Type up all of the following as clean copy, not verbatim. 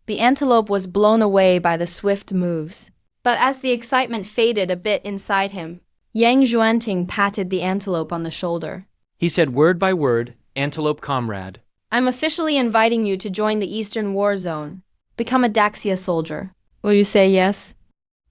The antelope was blown away by the swift moves. But as the excitement faded a bit inside him, Yang Xuanting patted the antelope on the shoulder. He said word by word, "Antelope comrade." I'm officially inviting you to join the Eastern War Zone. Become a Daxia soldier. Will you say yes?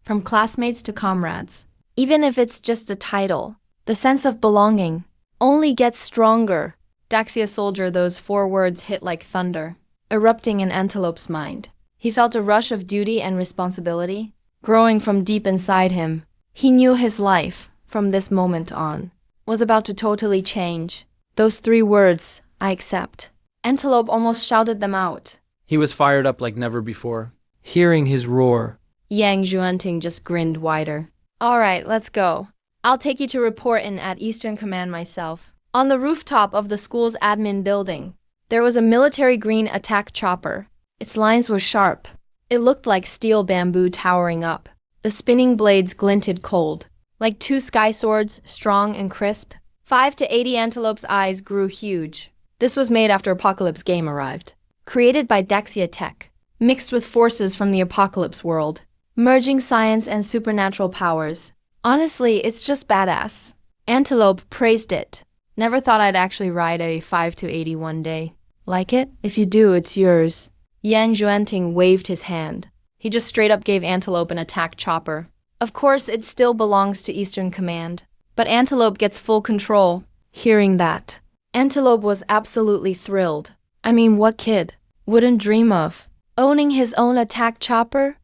From classmates to comrades. Even if it's just a title, the sense of belonging only gets stronger. Daxia soldier, those 4 words hit like thunder, erupting in Antelope's mind. He felt a rush of duty and responsibility growing from deep inside him. He knew his life, from this moment on, was about to totally change. Those 3 words, I accept. Antelope almost shouted them out. He was fired up like never before, hearing his roar. Yang Xuanting just grinned wider. All right, let's go. I'll take you to report in at Eastern Command myself. On the rooftop of the school's admin building, there was a military green attack chopper. Its lines were sharp. It looked like steel bamboo towering up. The spinning blades glinted cold, like 2 sky swords, strong and crisp. 5 to 80 Antelope's eyes grew huge. This was made after Apocalypse game arrived. Created by Daxia Tech, mixed with forces from the Apocalypse world, merging science and supernatural powers. Honestly, it's just badass. Antelope praised it. Never thought I'd actually ride a 5 to 80 one day. Like it? If you do, it's yours. Yang Xuanting waved his hand. He just straight up gave Antelope an attack chopper. Of course, it still belongs to Eastern Command, but Antelope gets full control. Hearing that, Antelope was absolutely thrilled. I mean, what kid wouldn't dream of owning his own attack chopper?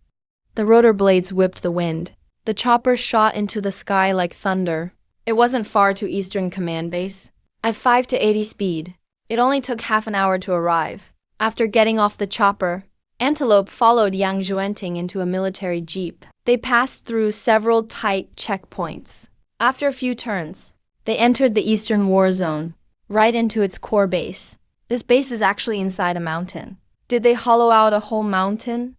The rotor blades whipped the wind. The chopper shot into the sky like thunder. It wasn't far to Eastern Command Base. At 5 to 80 speed, it only took half an hour to arrive. After getting off the chopper, Antelope followed Yang Xuanting into a military jeep. They passed through several tight checkpoints. After a few turns, they entered the Eastern War Zone, right into its core base. This base is actually inside a mountain. Did they hollow out a whole mountain?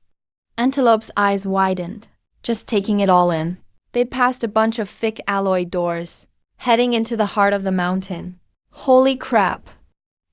Antelope's eyes widened, just taking it all in. They passed a bunch of thick alloy doors, heading into the heart of the mountain. Holy crap!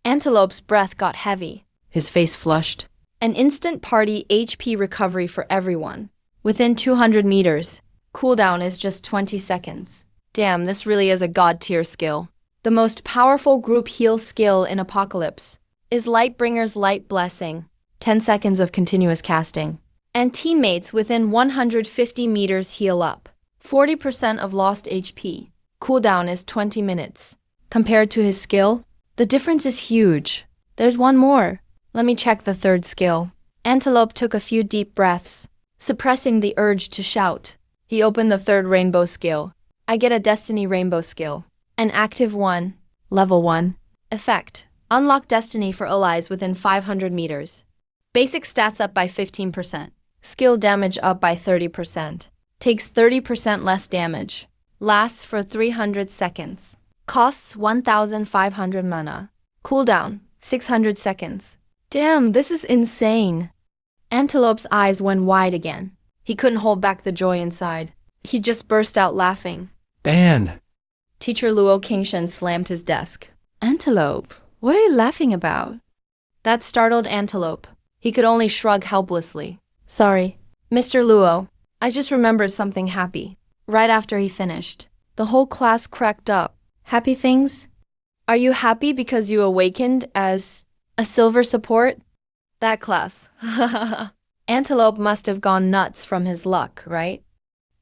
Antelope's breath got heavy. His face flushed. An instant party HP recovery for everyone. Within 200 meters, cooldown is just 20 seconds. Damn, this really is a god-tier skill. The most powerful group heal skill in Apocalypse is Lightbringer's Light Blessing, 10 seconds of continuous casting. And teammates within 150 meters heal up. 40% of lost HP. Cooldown is 20 minutes. Compared to his skill, the difference is huge. There's one more. Let me check the 3rd skill. Antelope took a few deep breaths, suppressing the urge to shout. He opened the 3rd rainbow skill. I get a Destiny rainbow skill. An active 1, level 1. Effect. Unlock Destiny for allies within 500 meters. Basic stats up by 15%. Skill damage up by 30%. Takes 30% less damage. Lasts for 300 seconds. Costs 1,500 mana. Cooldown, 600 seconds. Damn, this is insane. Antelope's eyes went wide again. He couldn't hold back the joy inside. He just burst out laughing. Ban! Teacher Luo Qingshen slammed his desk. Antelope, what are you laughing about? That startled Antelope. He could only shrug helplessly. Sorry, Mr. Luo, I just remembered something happy. Right after he finished, the whole class cracked up. Happy things? Are you happy because you awakened as a silver support? That class. Antelope must have gone nuts from his luck, right?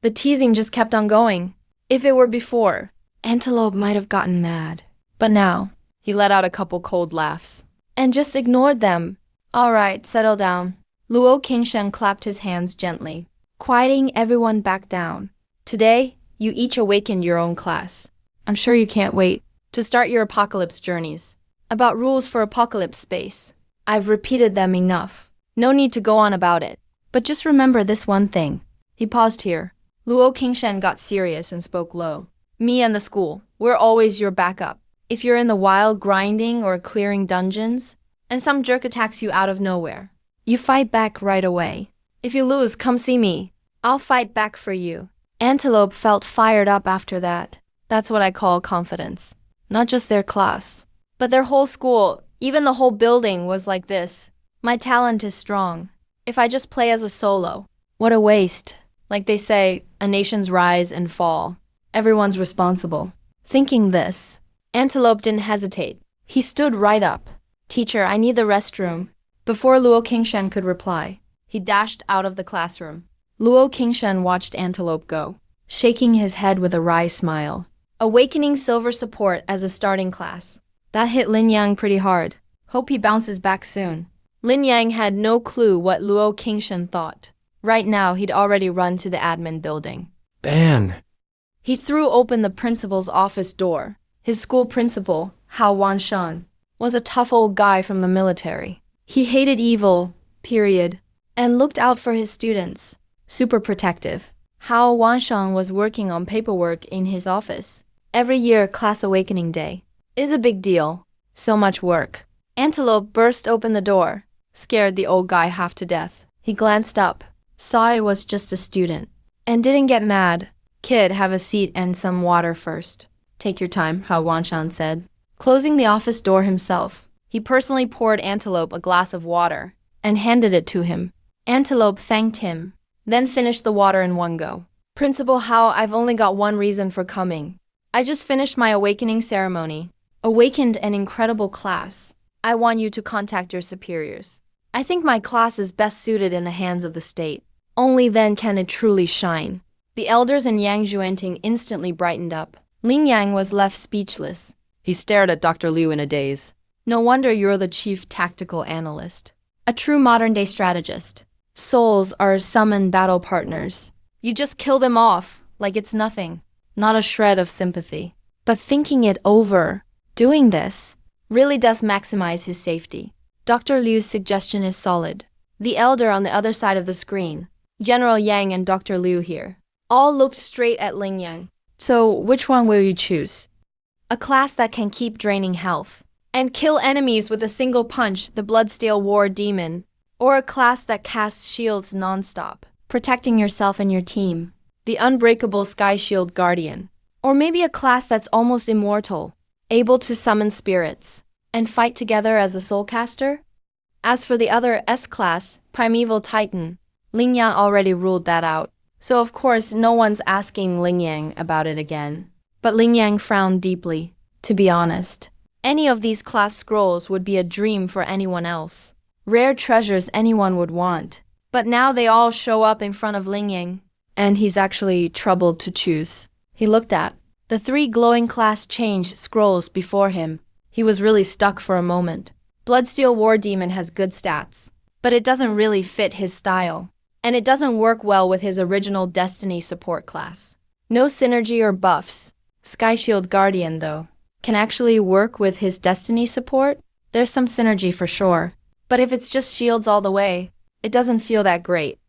The teasing just kept on going. If it were before, Antelope might have gotten mad. But now, he let out a couple cold laughs and just ignored them. All right, settle down. Luo Qingshen clapped his hands gently, quieting everyone back down. Today, you each awakened your own class. I'm sure you can't wait to start your Apocalypse journeys. About rules for Apocalypse space. I've repeated them enough. No need to go on about it. But just remember this one thing. He paused here. Luo Qingshen got serious and spoke low. Me and the school, we're always your backup. If you're in the wild grinding or clearing dungeons, and some jerk attacks you out of nowhere, you fight back right away. If you lose, come see me. I'll fight back for you. Antelope felt fired up after that. That's what I call confidence. Not just their class, but their whole school, even the whole building was like this. My talent is strong. if I just play as a solo? What a waste. Like they say, a nation's rise and fall. Everyone's responsible. Thinking this, Antelope didn't hesitate. He stood right up. Teacher, I need the restroom. Before Luo Qingshan could reply, he dashed out of the classroom. Luo Qingshan watched Antelope go, shaking his head with a wry smile. Awakening Silver Support as a starting class. That hit Lin Yang pretty hard. Hope he bounces back soon. Lin Yang had no clue what Luo Qingshan thought. Right now, he'd already run to the admin building. Ban! He threw open the principal's office door. His school principal, Hao Wanshan, was a tough old guy from the military. He hated evil, period, and looked out for his students. Super protective. Hao Wanshan was working on paperwork in his office. Every year, Class Awakening Day is a big deal. So much work. Antelope burst open the door, scared the old guy half to death. He glanced up, saw it was just a student, and didn't get mad. Kid, have a seat and some water first. Take your time, Hao Wanshan said. Closing the office door himself, he personally poured Antelope a glass of water and handed it to him. Antelope thanked him, then finished the water in one go. Principal Hao, I've only got one reason for coming. I just finished my awakening ceremony. Awakened an incredible class. I want you to contact your superiors. I think my class is best suited in the hands of the state. Only then can it truly shine. The elders and Yang Xuanting instantly brightened up. Lin Yang was left speechless. He stared at Dr. Liu in a daze. No wonder you're the chief tactical analyst. A true modern-day strategist. Souls are summoned battle partners. You just kill them off like it's nothing. Not a shred of sympathy. But thinking it over, doing this, really does maximize his safety. Dr. Liu's suggestion is solid. The elder on the other side of the screen, General Yang and Dr. Liu here, all looked straight at Lin Yang. So, which one will you choose? A class that can keep draining health and kill enemies with a single punch, the Bloodsteel War Demon, or a class that casts shields non-stop, protecting yourself and your team, the Unbreakable Sky Shield Guardian, or maybe a class that's almost immortal, able to summon spirits and fight together as a soulcaster? As for the other S-class, Primeval Titan, Lin Yang already ruled that out. So of course, no one's asking Lin Yang about it again. But Lin Yang frowned deeply. To be honest, any of these class scrolls would be a dream for anyone else. Rare treasures anyone would want. But now they all show up in front of Lin Yang, and he's actually troubled to choose. He looked at the 3 glowing class change scrolls before him. He was really stuck for a moment. Bloodsteel War Demon has good stats, but it doesn't really fit his style. And it doesn't work well with his original Destiny support class. No synergy or buffs. Sky Shield Guardian, though, can actually work with his Destiny support. There's some synergy for sure. But if it's just shields all the way, it doesn't feel that great.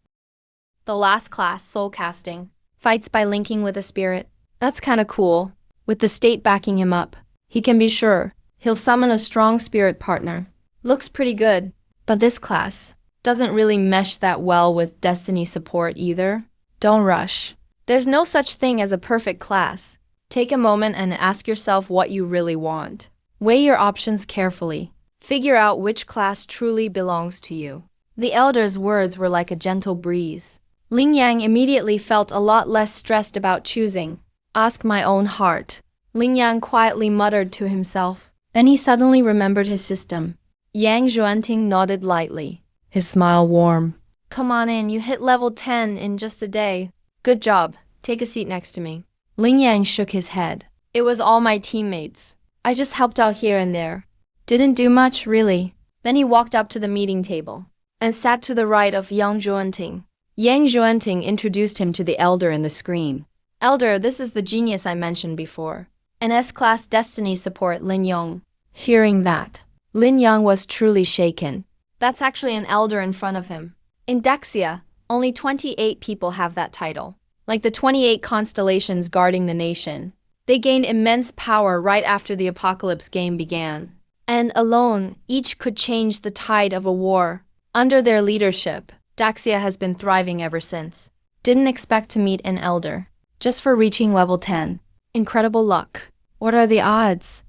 The last class, Soul Casting, fights by linking with a spirit. That's kinda cool. With the state backing him up, he can be sure he'll summon a strong spirit partner. Looks pretty good. But this class doesn't really mesh that well with Destiny support either. Don't rush. There's no such thing as a perfect class. Take a moment and ask yourself what you really want. Weigh your options carefully. Figure out which class truly belongs to you. The elder's words were like a gentle breeze. Lin Yang immediately felt a lot less stressed about choosing. Ask my own heart. Lin Yang quietly muttered to himself. Then he suddenly remembered his system. Yang Xuanting nodded lightly, his smile warm. Come on in, you hit level 10 in just a day. Good job. Take a seat next to me. Lin Yang shook his head. It was all my teammates. I just helped out here and there. Didn't do much, really. Then he walked up to the meeting table and sat to the right of Yang Xuanting. Yang Xuanting introduced him to the elder in the screen. Elder, this is the genius I mentioned before. An S-class Destiny support, Lin Yong. Hearing that, Lin Yang was truly shaken. That's actually an elder in front of him. In Dexia, only 28 people have that title. Like the 28 constellations guarding the nation. They gained immense power right after the Apocalypse game began. And alone, each could change the tide of a war. Under their leadership, Daxia has been thriving ever since. Didn't expect to meet an elder. Just for reaching level 10. Incredible luck. What are the odds?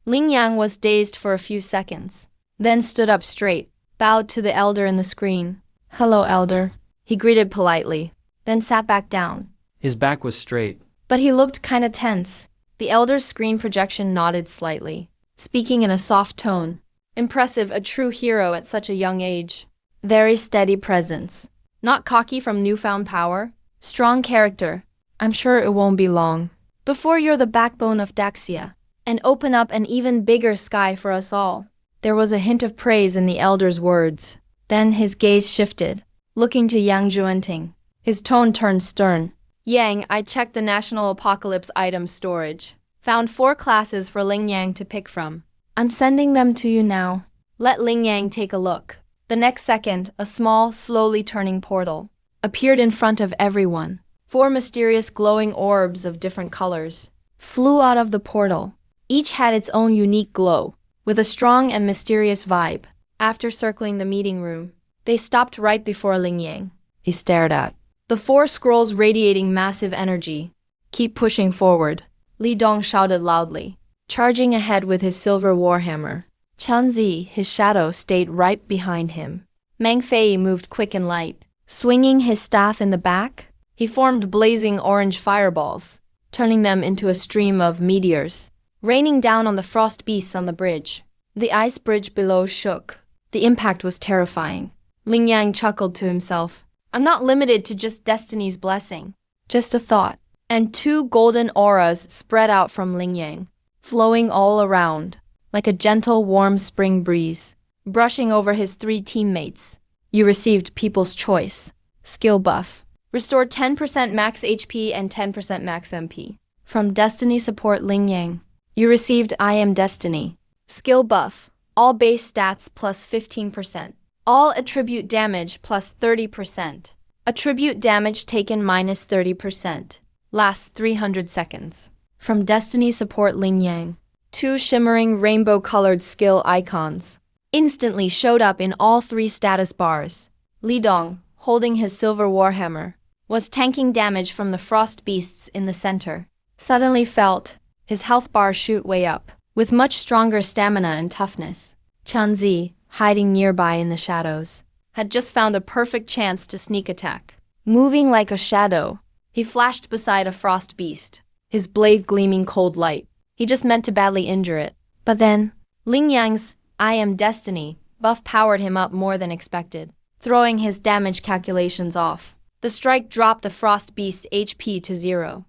Lin Yang was dazed for a few seconds, then stood up straight, bowed to the elder in the screen. Hello, Elder. He greeted politely, then sat back down. His back was straight. But he looked kinda tense. The Elder's screen projection nodded slightly, speaking in a soft tone. Impressive, a true hero at such a young age. Very steady presence. Not cocky from newfound power. Strong character. I'm sure it won't be long before you're the backbone of Daxia and open up an even bigger sky for us all. There was a hint of praise in the Elder's words. Then his gaze shifted, looking to Yang Juanting. His tone turned stern. Yang, I checked the National Apocalypse item storage. Found 4 classes for Ling Yang to pick from. I'm sending them to you now. Let Ling Yang take a look. The next second, a small, slowly turning portal appeared in front of everyone. 4 mysterious glowing orbs of different colors flew out of the portal. Each had its own unique glow, with a strong and mysterious vibe. After circling the meeting room, they stopped right before Ling Yang. He stared at the 4 scrolls radiating massive energy. Keep pushing forward, Li Dong shouted loudly, charging ahead with his silver warhammer. Chunzi, his shadow, stayed right behind him. Meng Fei moved quick and light. Swinging his staff in the back, he formed blazing orange fireballs, turning them into a stream of meteors, raining down on the frost beasts on the bridge. The ice bridge below shook. The impact was terrifying. Ling Yang chuckled to himself. I'm not limited to just Destiny's blessing. Just a thought. And 2 golden auras spread out from Ling Yang, flowing all around, like a gentle, warm spring breeze, brushing over his 3 teammates. You received People's Choice. Skill buff. Restore 10% max HP and 10% max MP. From Destiny Support Ling Yang. You received I Am Destiny. Skill buff. All base stats plus 15%. All attribute damage plus 30%. Attribute damage taken minus 30%. Lasts 300 seconds. From Destiny Support Ling Yang. 2 shimmering rainbow-colored skill icons instantly showed up in all 3 status bars. Li Dong, holding his silver warhammer, was tanking damage from the frost beasts in the center. Suddenly felt his health bar shoot way up, with much stronger stamina and toughness. Chunzi, hiding nearby in the shadows, had just found a perfect chance to sneak attack. Moving like a shadow, he flashed beside a frost beast, his blade gleaming cold light. He just meant to badly injure it. But then, Ling Yang's I Am Destiny buff powered him up more than expected, throwing his damage calculations off. The strike dropped the frost beast's HP to 0.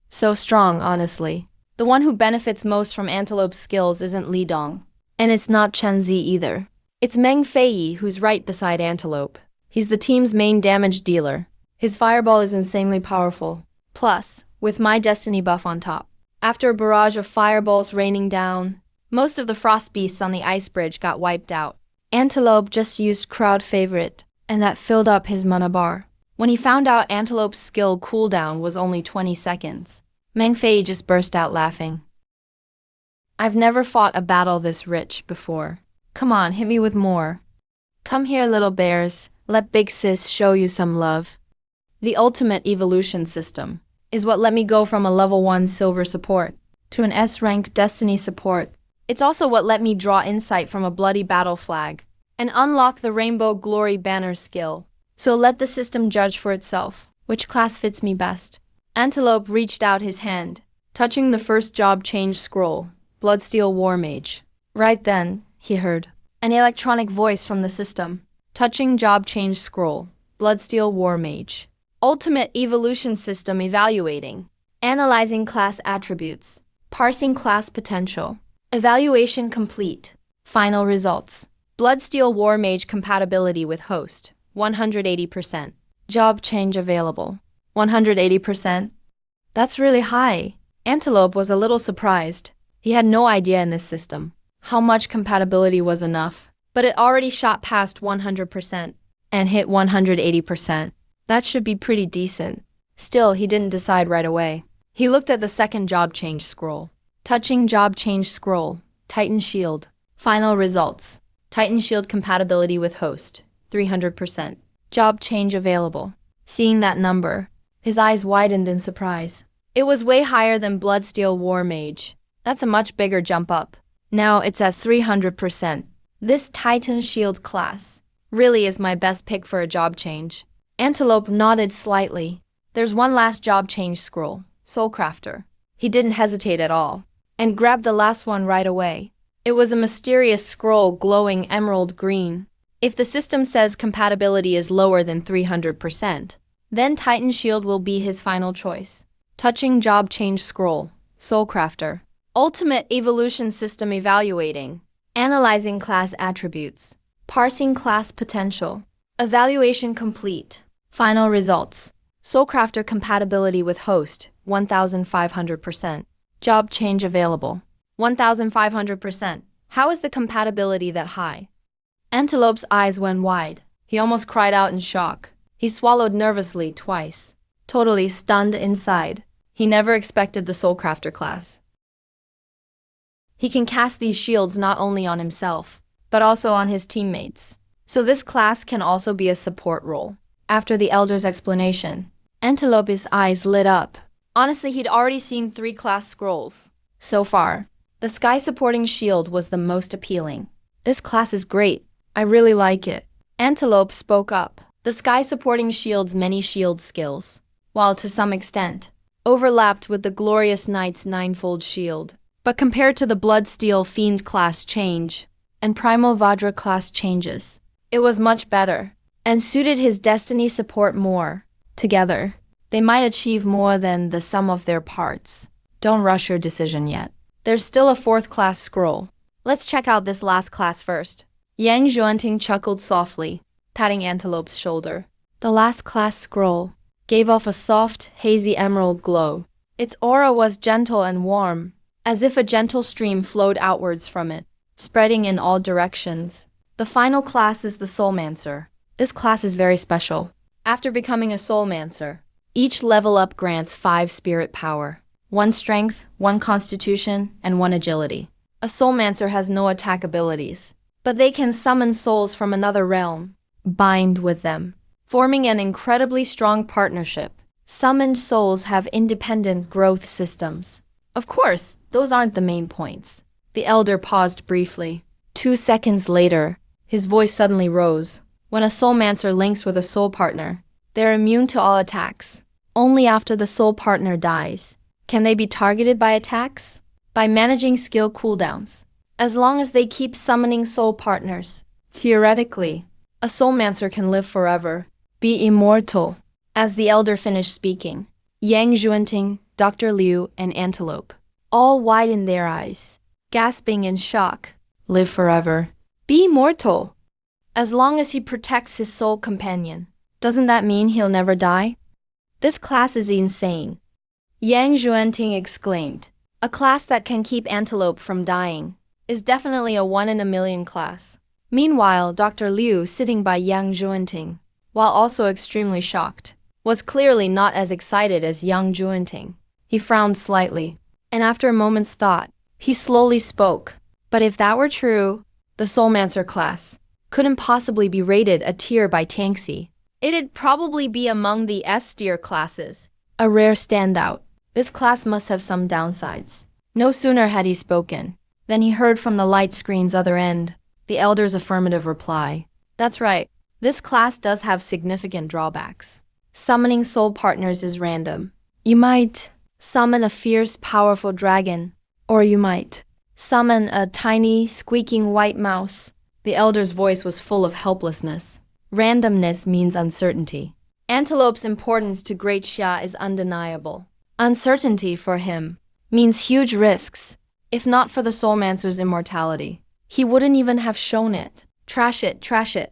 So strong, honestly. The one who benefits most from Antelope's skills isn't Li Dong. And it's not Chen Zi either. It's Meng Fei who's right beside Antelope. He's the team's main damage dealer. His fireball is insanely powerful. Plus, with my destiny buff on top. After a barrage of fireballs raining down, most of the frost beasts on the ice bridge got wiped out. Antelope just used crowd favorite, and that filled up his mana bar. When he found out Antelope's skill cooldown was only 20 seconds, Meng Fei just burst out laughing. I've never fought a battle this rich before. Come on, hit me with more. Come here, little bears. Let Big Sis show you some love. The ultimate evolution system is what let me go from a level 1 silver support to an S-rank destiny support. It's also what let me draw insight from a bloody battle flag and unlock the Rainbow Glory Banner skill. So let the system judge for itself, which class fits me best. Antelope reached out his hand, touching the first job change scroll, Bloodsteel War Mage. Right then, he heard an electronic voice from the system. Touching job change scroll, Bloodsteel War Mage. Ultimate evolution system evaluating. Analyzing class attributes. Parsing class potential. Evaluation complete. Final results. Bloodsteel War Mage compatibility with host, 180%. Job change available, 180%. That's really high. Antelope was a little surprised. He had no idea in this system how much compatibility was enough, but it already shot past 100% and hit 180%. That should be pretty decent. Still, he didn't decide right away. He looked at the second job change scroll. Touching job change scroll, Titan Shield. Final results. Titan Shield compatibility with host, 300%. Job change available. Seeing that number, his eyes widened in surprise. It was way higher than Bloodsteel War Mage. That's a much bigger jump up. Now it's at 300%. This Titan Shield class really is my best pick for a job change. Antelope nodded slightly. There's one last job change scroll, Soulcrafter. He didn't hesitate at all, and grabbed the last one right away. It was a mysterious scroll glowing emerald green. If the system says compatibility is lower than 300%, then Titan Shield will be his final choice. Touching job change scroll, Soulcrafter. Ultimate evolution system evaluating. Analyzing class attributes. Parsing class potential. Evaluation complete. Final results. Soulcrafter compatibility with host, 1,500%. Job change available. 1,500%. How is the compatibility that high? Antelope's eyes went wide. He almost cried out in shock. He swallowed nervously twice. Totally stunned inside. He never expected the Soulcrafter class. He can cast these shields not only on himself, but also on his teammates. So this class can also be a support role. After the elder's explanation, Antelope's eyes lit up. Honestly, he'd already seen 3 class scrolls. So far, the Sky Supporting Shield was the most appealing. This class is great. I really like it. Antelope spoke up. The Sky Supporting Shield's many shield skills, while to some extent, overlapped with the Glorious Knight's ninefold shield. But compared to the Bloodsteel Fiend class change and Primal Vajra class changes, it was much better, and suited his destiny support more. Together, they might achieve more than the sum of their parts. Don't rush your decision yet. There's still a 4th class scroll. Let's check out this last class first. Yang Xuanting chuckled softly, patting Antelope's shoulder. The last class scroll gave off a soft, hazy emerald glow. Its aura was gentle and warm, as if a gentle stream flowed outwards from it, spreading in all directions. The final class is the Soulmancer. This class is very special. After becoming a Soulmancer, each level up grants 5 spirit power, 1 strength, 1 constitution, and 1 agility. A Soulmancer has no attack abilities, but they can summon souls from another realm, bind with them, forming an incredibly strong partnership. Summoned souls have independent growth systems. Of course, those aren't the main points. The elder paused briefly. 2 seconds later, his voice suddenly rose. When a Soulmancer links with a soul partner, they're immune to all attacks. Only after the soul partner dies can they be targeted by attacks. By managing skill cooldowns, as long as they keep summoning soul partners. Theoretically, a Soulmancer can live forever, be immortal. As the elder finished speaking, Yang Xuanting, Dr. Liu, and Antelope all widened their eyes, gasping in shock. Live forever, be immortal. As long as he protects his soul companion, doesn't that mean he'll never die? This class is insane. Yang Xuanting exclaimed. A class that can keep Antelope from dying is definitely a 1 in a million class. Meanwhile, Dr. Liu, sitting by Yang Xuanting, while also extremely shocked, was clearly not as excited as Yang Xuanting. He frowned slightly, and after a moment's thought, he slowly spoke. But if that were true, the Soulmancer class couldn't possibly be rated a tier by Tanxi. It'd probably be among the S-tier classes, a rare standout. This class must have some downsides. No sooner had he spoken than he heard from the light screen's other end the elder's affirmative reply. That's right, this class does have significant drawbacks. Summoning soul partners is random. You might summon a fierce, powerful dragon, or you might summon a tiny, squeaking white mouse. The elder's voice was full of helplessness. Randomness means uncertainty. Antelope's importance to Great Xia is undeniable. Uncertainty for him means huge risks. If not for the Soulmancer's immortality, he wouldn't even have shown it. Trash it, trash it.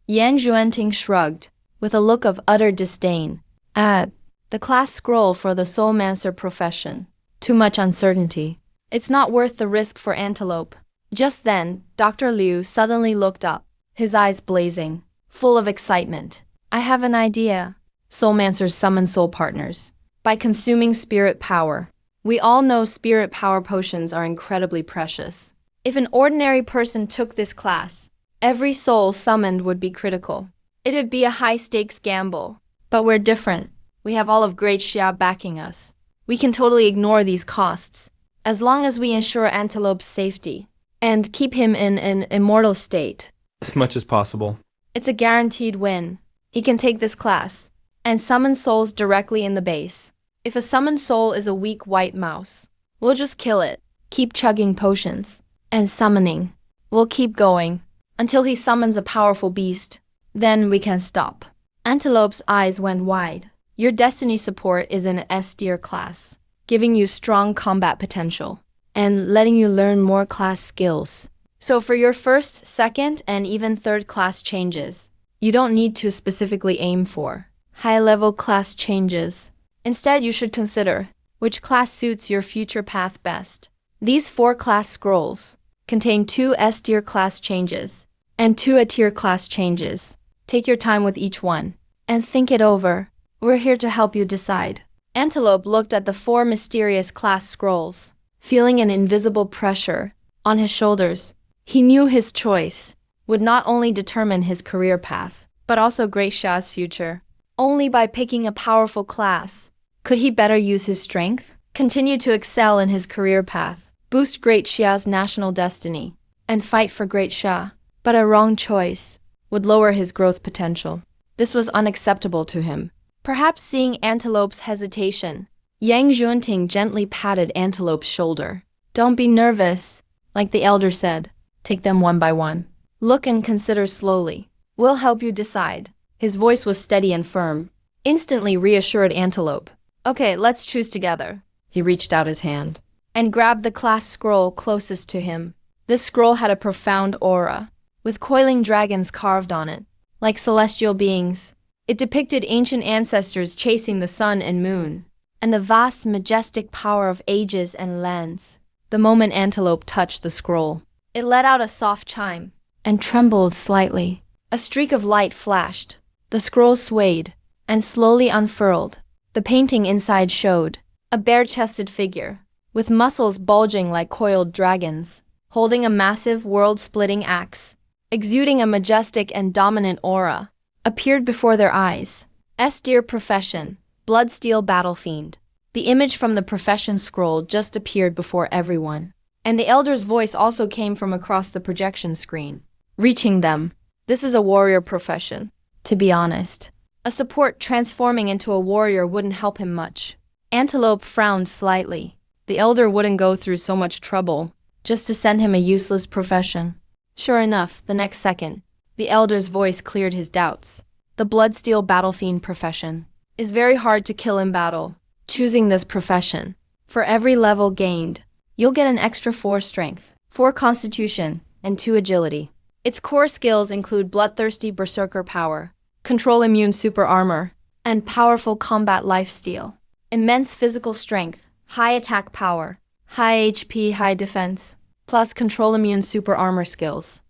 Yang Xuanting shrugged, with a look of utter disdain. The class scroll for the Soulmancer profession. Too much uncertainty. It's not worth the risk for Antelope. Just then, Dr. Liu suddenly looked up, his eyes blazing, full of excitement. I have an idea. Soulmancers summon soul partners by consuming spirit power. We all know spirit power potions are incredibly precious. If an ordinary person took this class, every soul summoned would be critical. It'd be a high-stakes gamble. But we're different. We have all of Great Xia backing us. We can totally ignore these costs, as long as we ensure Antelope's safety and keep him in an immortal state. As much as possible. It's a guaranteed win. He can take this class and summon souls directly in the base. If a summoned soul is a weak white mouse, we'll just kill it. Keep chugging potions and summoning. We'll keep going until he summons a powerful beast. Then we can stop. Antelope's eyes went wide. Your destiny support is in S tier class, giving you strong combat potential and letting you learn more class skills. So for your first, second, and even third class changes, you don't need to specifically aim for high-level class changes. Instead, you should consider which class suits your future path best. These 4 class scrolls contain 2 S tier class changes and 2 A tier class changes. Take your time with each one and think it over. We're here to help you decide. Antelope looked at the 4 mysterious class scrolls, feeling an invisible pressure on his shoulders. He knew his choice would not only determine his career path, but also Great Sha's future. Only by picking a powerful class could he better use his strength, continue to excel in his career path, boost Great Sha's national destiny, and fight for Great Sha. But a wrong choice would lower his growth potential. This was unacceptable to him. Perhaps seeing Antelope's hesitation, Yang Junting gently patted Antelope's shoulder. Don't be nervous, like the elder said. Take them one by one. Look and consider slowly. We'll help you decide. His voice was steady and firm, instantly reassured Antelope. Okay, let's choose together. He reached out his hand and grabbed the class scroll closest to him. This scroll had a profound aura, with coiling dragons carved on it, like celestial beings. It depicted ancient ancestors chasing the sun and moon, and the vast, majestic power of ages and lands. The moment Antelope touched the scroll, it let out a soft chime and trembled slightly. A streak of light flashed. The scroll swayed and slowly unfurled. The painting inside showed a bare-chested figure, with muscles bulging like coiled dragons, holding a massive world-splitting axe, exuding a majestic and dominant aura, appeared before their eyes. S tier profession, Bloodsteel Battle Fiend. The image from the profession scroll just appeared before everyone, and the elder's voice also came from across the projection screen, reaching them. This is a warrior profession. To be honest, a support transforming into a warrior wouldn't help him much. Antelope frowned slightly. The elder wouldn't go through so much trouble just to send him a useless profession. Sure enough, the next second, the elder's voice cleared his doubts. The Bloodsteel Battle Fiend profession is very hard to kill in battle. Choosing this profession, for every level gained, you'll get an extra 4 strength, 4 constitution, and 2 agility. Its core skills include bloodthirsty berserker power, control immune super armor, and powerful combat lifesteal. Immense physical strength, high attack power, high HP, high defense, plus control immune super armor skills.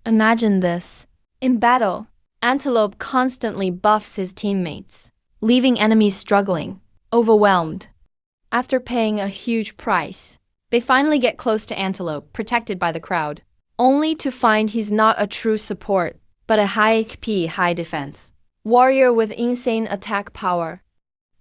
Imagine this. In battle, Antelope constantly buffs his teammates, leaving enemies struggling, overwhelmed. After paying a huge price, they finally get close to Antelope, protected by the crowd, only to find he's not a true support, but a high HP, high defense warrior with insane attack power.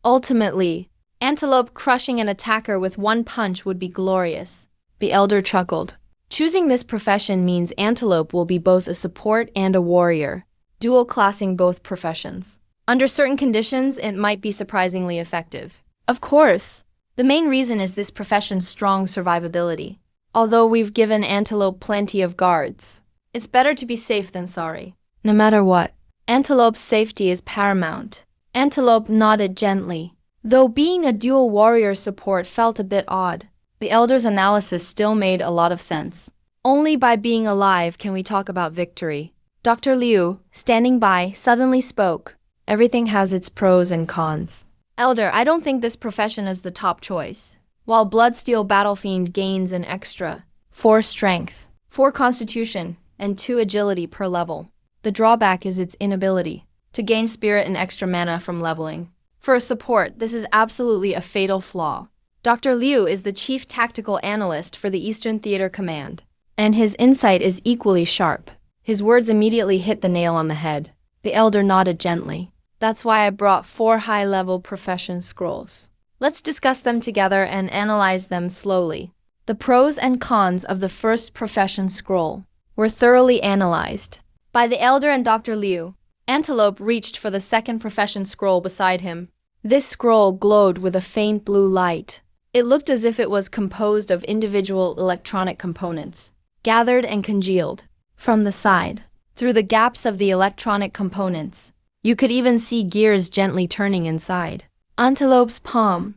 Ultimately, Antelope crushing an attacker with one punch would be glorious. The elder chuckled. Choosing this profession means Antelope will be both a support and a warrior, dual classing both professions. Under certain conditions, it might be surprisingly effective. Of course, the main reason is this profession's strong survivability. Although we've given Antelope plenty of guards, it's better to be safe than sorry. No matter what, Antelope's safety is paramount. Antelope nodded gently. Though being a dual warrior support felt a bit odd, the elder's analysis still made a lot of sense. Only by being alive can we talk about victory. Dr. Liu, standing by, suddenly spoke. Everything has its pros and cons. Elder, I don't think this profession is the top choice. While Bloodsteel Battle Fiend gains an extra 4 strength, 4 constitution, and 2 agility per level, the drawback is its inability to gain spirit and extra mana from leveling. For a support, this is absolutely a fatal flaw. Dr. Liu is the chief tactical analyst for the Eastern Theater Command, and his insight is equally sharp. His words immediately hit the nail on the head. The elder nodded gently. That's why I brought 4 high-level profession scrolls. Let's discuss them together and analyze them slowly. The pros and cons of the first profession scroll were thoroughly analyzed, by the elder and Dr. Liu. Antelope reached for the second profession scroll beside him. This scroll glowed with a faint blue light. It looked as if it was composed of individual electronic components, gathered and congealed. From the side, through the gaps of the electronic components, you could even see gears gently turning inside. Antelope's palm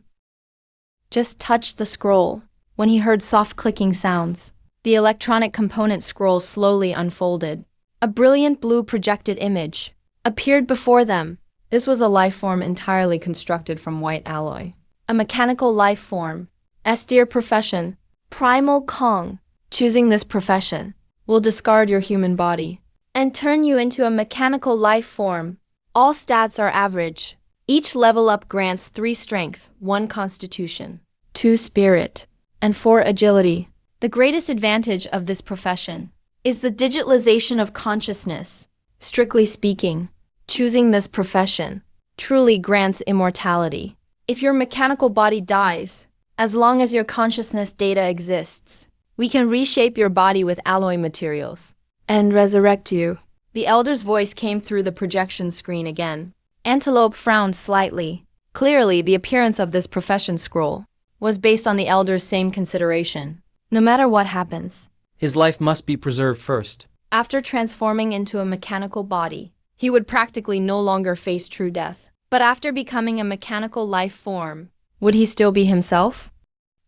just touched the scroll when he heard soft clicking sounds. The electronic component scroll slowly unfolded. A brilliant blue projected image appeared before them. This was a life form entirely constructed from white alloy. A mechanical life form. Austere profession. Primal Kong. Choosing this profession will discard your human body and turn you into a mechanical life form. All stats are average. Each level up grants 3 strength, 1 constitution, 2 spirit, and 4 agility. The greatest advantage of this profession is the digitalization of consciousness. Strictly speaking, choosing this profession truly grants immortality. If your mechanical body dies, as long as your consciousness data exists, we can reshape your body with alloy materials and resurrect you. The elder's voice came through the projection screen again. Antelope frowned slightly. Clearly, the appearance of this profession scroll was based on the elder's same consideration. No matter what happens, His life must be preserved first. after transforming into a mechanical body, he would practically no longer face true death. But after becoming a mechanical life form, would he still be himself?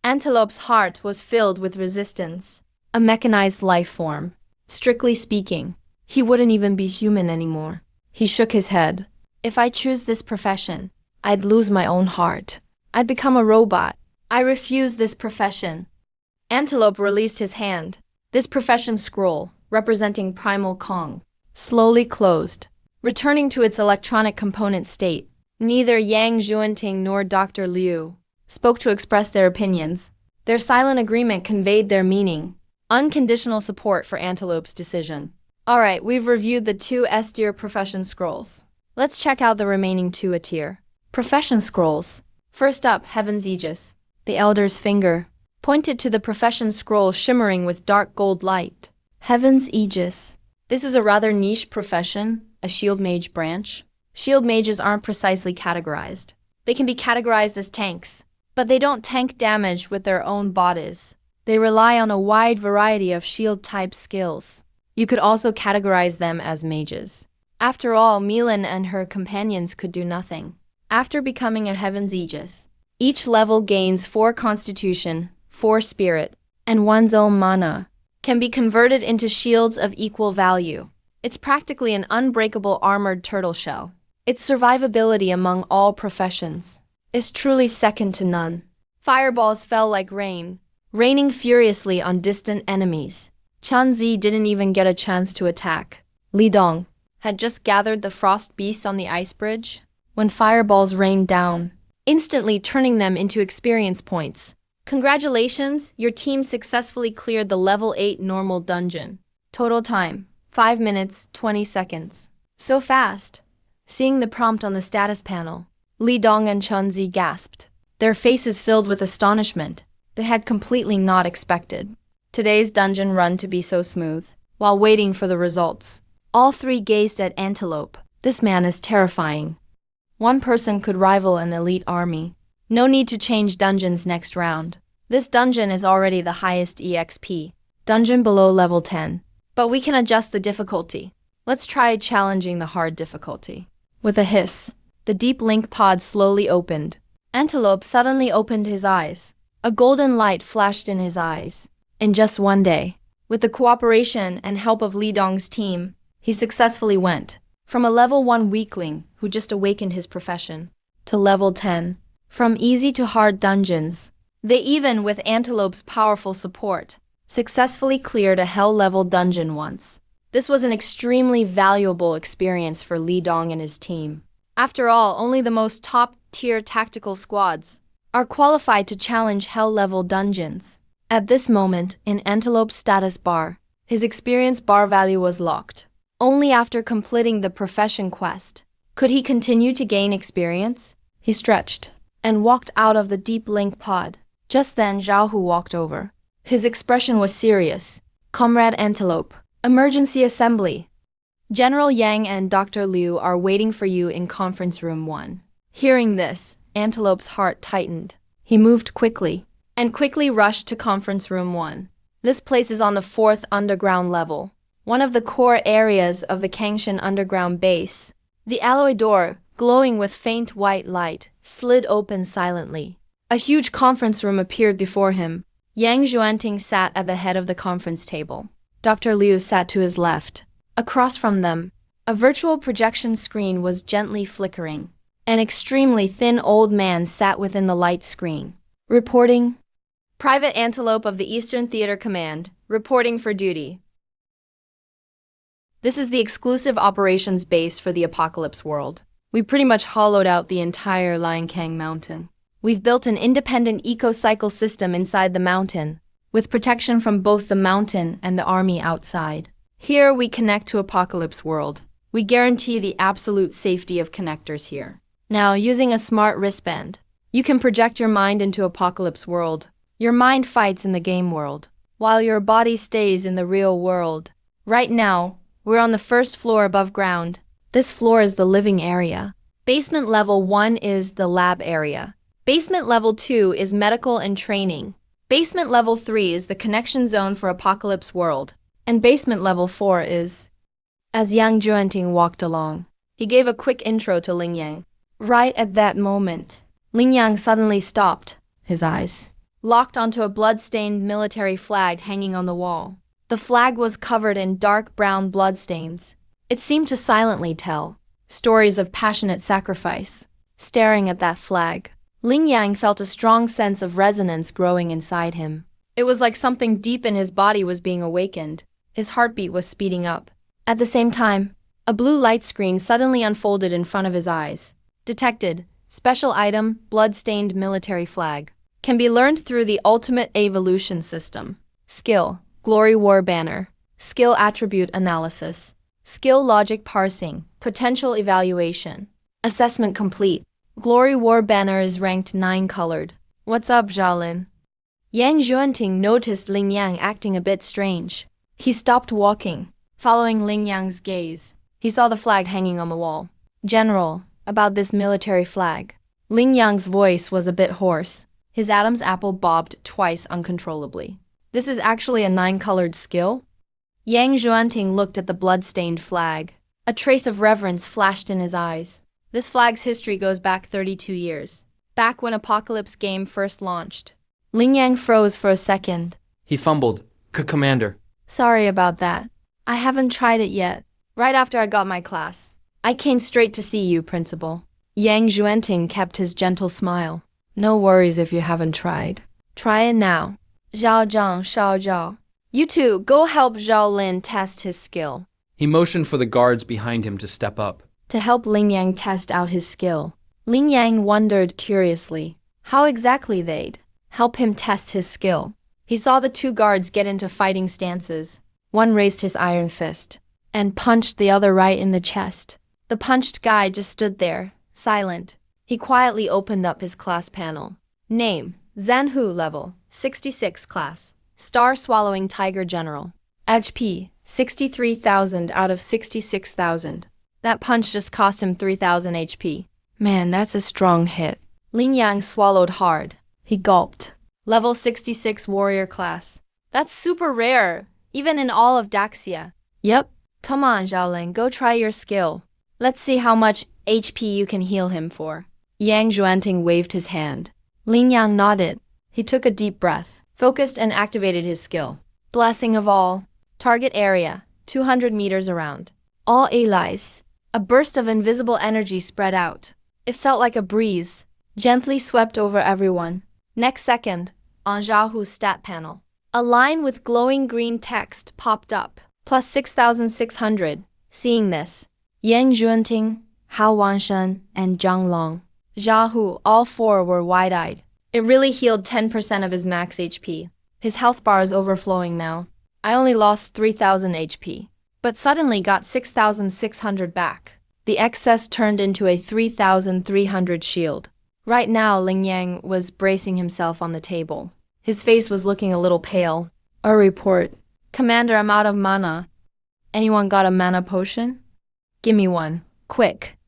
Antelope's heart was filled with resistance. A mechanized life form. Strictly speaking, he wouldn't even be human anymore. He shook his head. If I choose this profession, I'd lose my own heart. I'd become a robot. I refuse this profession. Antelope released his hand. This profession scroll, representing Primal Kong, slowly closed, returning to its electronic component state. Neither Yang Xuanting nor Dr. Liu spoke to express their opinions. Their silent agreement conveyed their meaning. Unconditional support for Antelope's decision. Alright, we've reviewed the 2 S-tier profession scrolls. Let's check out the remaining 2 A-tier profession scrolls. First up, Heaven's Aegis. The elder's finger pointed to the profession scroll shimmering with dark gold light. Heaven's Aegis. This is a rather niche profession, a shield mage branch. Shield mages aren't precisely categorized. They can be categorized as tanks, but they don't tank damage with their own bodies. They rely on a wide variety of shield-type skills. You could also categorize them as mages. After all, Milan and her companions could do nothing. After becoming a Heaven's Aegis, each level gains 4 constitution, 4 spirit, and one's own mana, can be converted into shields of equal value. It's practically an unbreakable armored turtle shell. Its survivability among all professions is truly second to none. Fireballs fell like rain, raining furiously on distant enemies. Chanzi didn't even get a chance to attack. Li Dong had just gathered the frost beasts on the ice bridge when fireballs rained down, instantly turning them into experience points. Congratulations, your team successfully cleared the level 8 normal dungeon. Total time, 5 minutes, 20 seconds. So fast. Seeing the prompt on the status panel, Li Dong and Chunzi gasped, their faces filled with astonishment. They had completely not expected today's dungeon run to be so smooth. While waiting for the results, all 3 gazed at Antelope. This man is terrifying. One person could rival an elite army. No need to change dungeons next round. This dungeon is already the highest EXP dungeon below level 10. But we can adjust the difficulty. Let's try challenging the hard difficulty. With a hiss, the deep link pod slowly opened. Antelope suddenly opened his eyes. A golden light flashed in his eyes. In just one day, with the cooperation and help of Li Dong's team, he successfully went from a level 1 weakling who just awakened his profession to level 10. From easy to hard dungeons, they even, with Antelope's powerful support, successfully cleared a hell-level dungeon once. This was an extremely valuable experience for Li Dong and his team. After all, only the most top-tier tactical squads are qualified to challenge hell-level dungeons. At this moment, in Antelope's status bar, his experience bar value was locked. Only after completing the profession quest could he continue to gain experience. He stretched and walked out of the deep link pod. Just then, Zhao Hu walked over. His expression was serious. Comrade Antelope, emergency assembly. General Yang and Dr. Liu are waiting for you in conference room 1. Hearing this, Antelope's heart tightened. He moved quickly and quickly rushed to conference room 1. This place is on the 4th underground level, one of the core areas of the Kangshan underground base. The alloy door, glowing with faint white light, slid open silently. A huge conference room appeared before him. Yang Xuanting sat at the head of the conference table. Dr. Liu sat to his left. Across from them, a virtual projection screen was gently flickering. An extremely thin old man sat within the light screen. Reporting. Private Antelope of the Eastern Theater Command, reporting for duty. This is the exclusive operations base for the Apocalypse world. We pretty much hollowed out the entire Liankang mountain. We've built an independent eco-cycle system inside the mountain, with protection from both the mountain and the army outside. Here we connect to Apocalypse world. We guarantee the absolute safety of connectors here. Now, using a smart wristband, you can project your mind into Apocalypse world. Your mind fights in the game world, while your body stays in the real world. Right now, we're on the 1st floor above ground. This floor is the living area. Basement level 1 is the lab area. Basement level 2 is medical and training. Basement level 3 is the connection zone for Apocalypse world. And basement level 4 is... As Yang Juanting walked along, he gave a quick intro to Ling Yang. Right at that moment, Ling Yang suddenly stopped, his eyes locked onto a blood-stained military flag hanging on the wall. The flag was covered in dark brown bloodstains. It seemed to silently tell stories of passionate sacrifice. Staring at that flag, Ling Yang felt a strong sense of resonance growing inside him. It was like something deep in his body was being awakened. His heartbeat was speeding up. At the same time, a blue light screen suddenly unfolded in front of his eyes. Detected. Special item, blood-stained military flag. Can be learned through the ultimate evolution system. Skill, glory war banner. Skill attribute analysis. Skill logic parsing. Potential evaluation. Assessment complete. Glory war banner is ranked 9 colored. What's up, Xiaolin? Yang Xuanting noticed Ling Yang acting a bit strange. He stopped walking, following Ling Yang's gaze. He saw the flag hanging on the wall. General, about this military flag. Ling Yang's voice was a bit hoarse. His Adam's apple bobbed twice uncontrollably. This is actually a 9-colored skill? Yang Xuanting looked at the blood-stained flag. A trace of reverence flashed in his eyes. This flag's history goes back 32 years. Back when Apocalypse game first launched. Ling Yang froze for a second. He fumbled. Commander. Sorry about that. I haven't tried it yet. Right after I got my class, I came straight to see you, Principal. Yang Xuanting kept his gentle smile. No worries if you haven't tried. Try it now. Zhao Zhang, Shao Zhao. You two, go help Zhao Lin test his skill. He motioned for the guards behind him to step up. To help Ling Yang test out his skill. Ling Yang wondered curiously how exactly they'd help him test his skill. He saw the 2 guards get into fighting stances. One raised his iron fist and punched the other right in the chest. The punched guy just stood there, silent. He quietly opened up his class panel. Name, Zanhu level, 66 class. Star swallowing tiger general. HP, 63,000 out of 66,000. That punch just cost him 3,000 HP. Man, that's a strong hit. Ling Yang swallowed hard. He gulped. Level 66 warrior class. That's super rare, even in all of Daxia. Yep. Come on, Xiaolin, go try your skill. Let's see how much HP you can heal him for. Yang Xuanting waved his hand. Ling Yang nodded. He took a deep breath, focused and activated his skill. Blessing of all. Target area, 200 meters around. All allies. A burst of invisible energy spread out. It felt like a breeze, gently swept over everyone. Next second, on Zhaohu's stat panel, a line with glowing green text popped up, plus 6,600. Seeing this, Yang Xuanting, Hao Wanshan, and Zhang Long, Zhaohu, all 4 were wide-eyed. It really healed 10% of his max HP. His health bar is overflowing now. I only lost 3,000 HP, but suddenly got 6,600 back. The excess turned into a 3,300 shield. Right now, Ling Yang was bracing himself on the table. His face was looking a little pale. A report. Commander, I'm out of mana. Anyone got a mana potion? Gimme one, quick.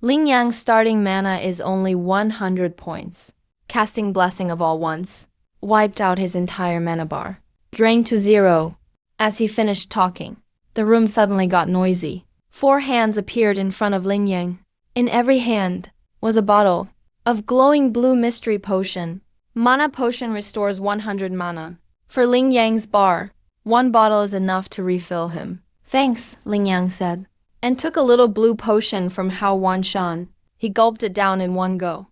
Ling Yang's starting mana is only 100 points. Casting Blessing of All once wiped out his entire mana bar, drained to 0. As he finished talking, the room suddenly got noisy. 4 hands appeared in front of Ling Yang. In every hand was a bottle of glowing blue mystery potion. Mana potion restores 100 mana. For Ling Yang's bar, 1 bottle is enough to refill him. Thanks, Ling Yang said, and took a little blue potion from Hao Wanshan. He gulped it down in one go.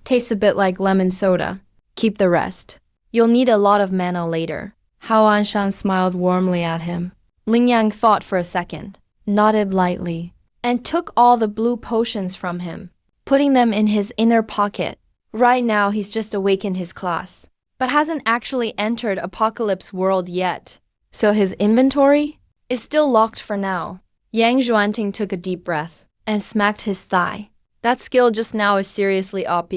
Tastes a bit like lemon soda. Keep the rest. You'll need a lot of mana later. Hao Wanshan smiled warmly at him. Ling Yang thought for a second, nodded lightly, and took all the blue potions from him, putting them in his inner pocket. Right now he's just awakened his class, but hasn't actually entered Apocalypse World yet, so his inventory is still locked for now. Yang Xuanting took a deep breath and smacked his thigh. That skill just now is seriously OP.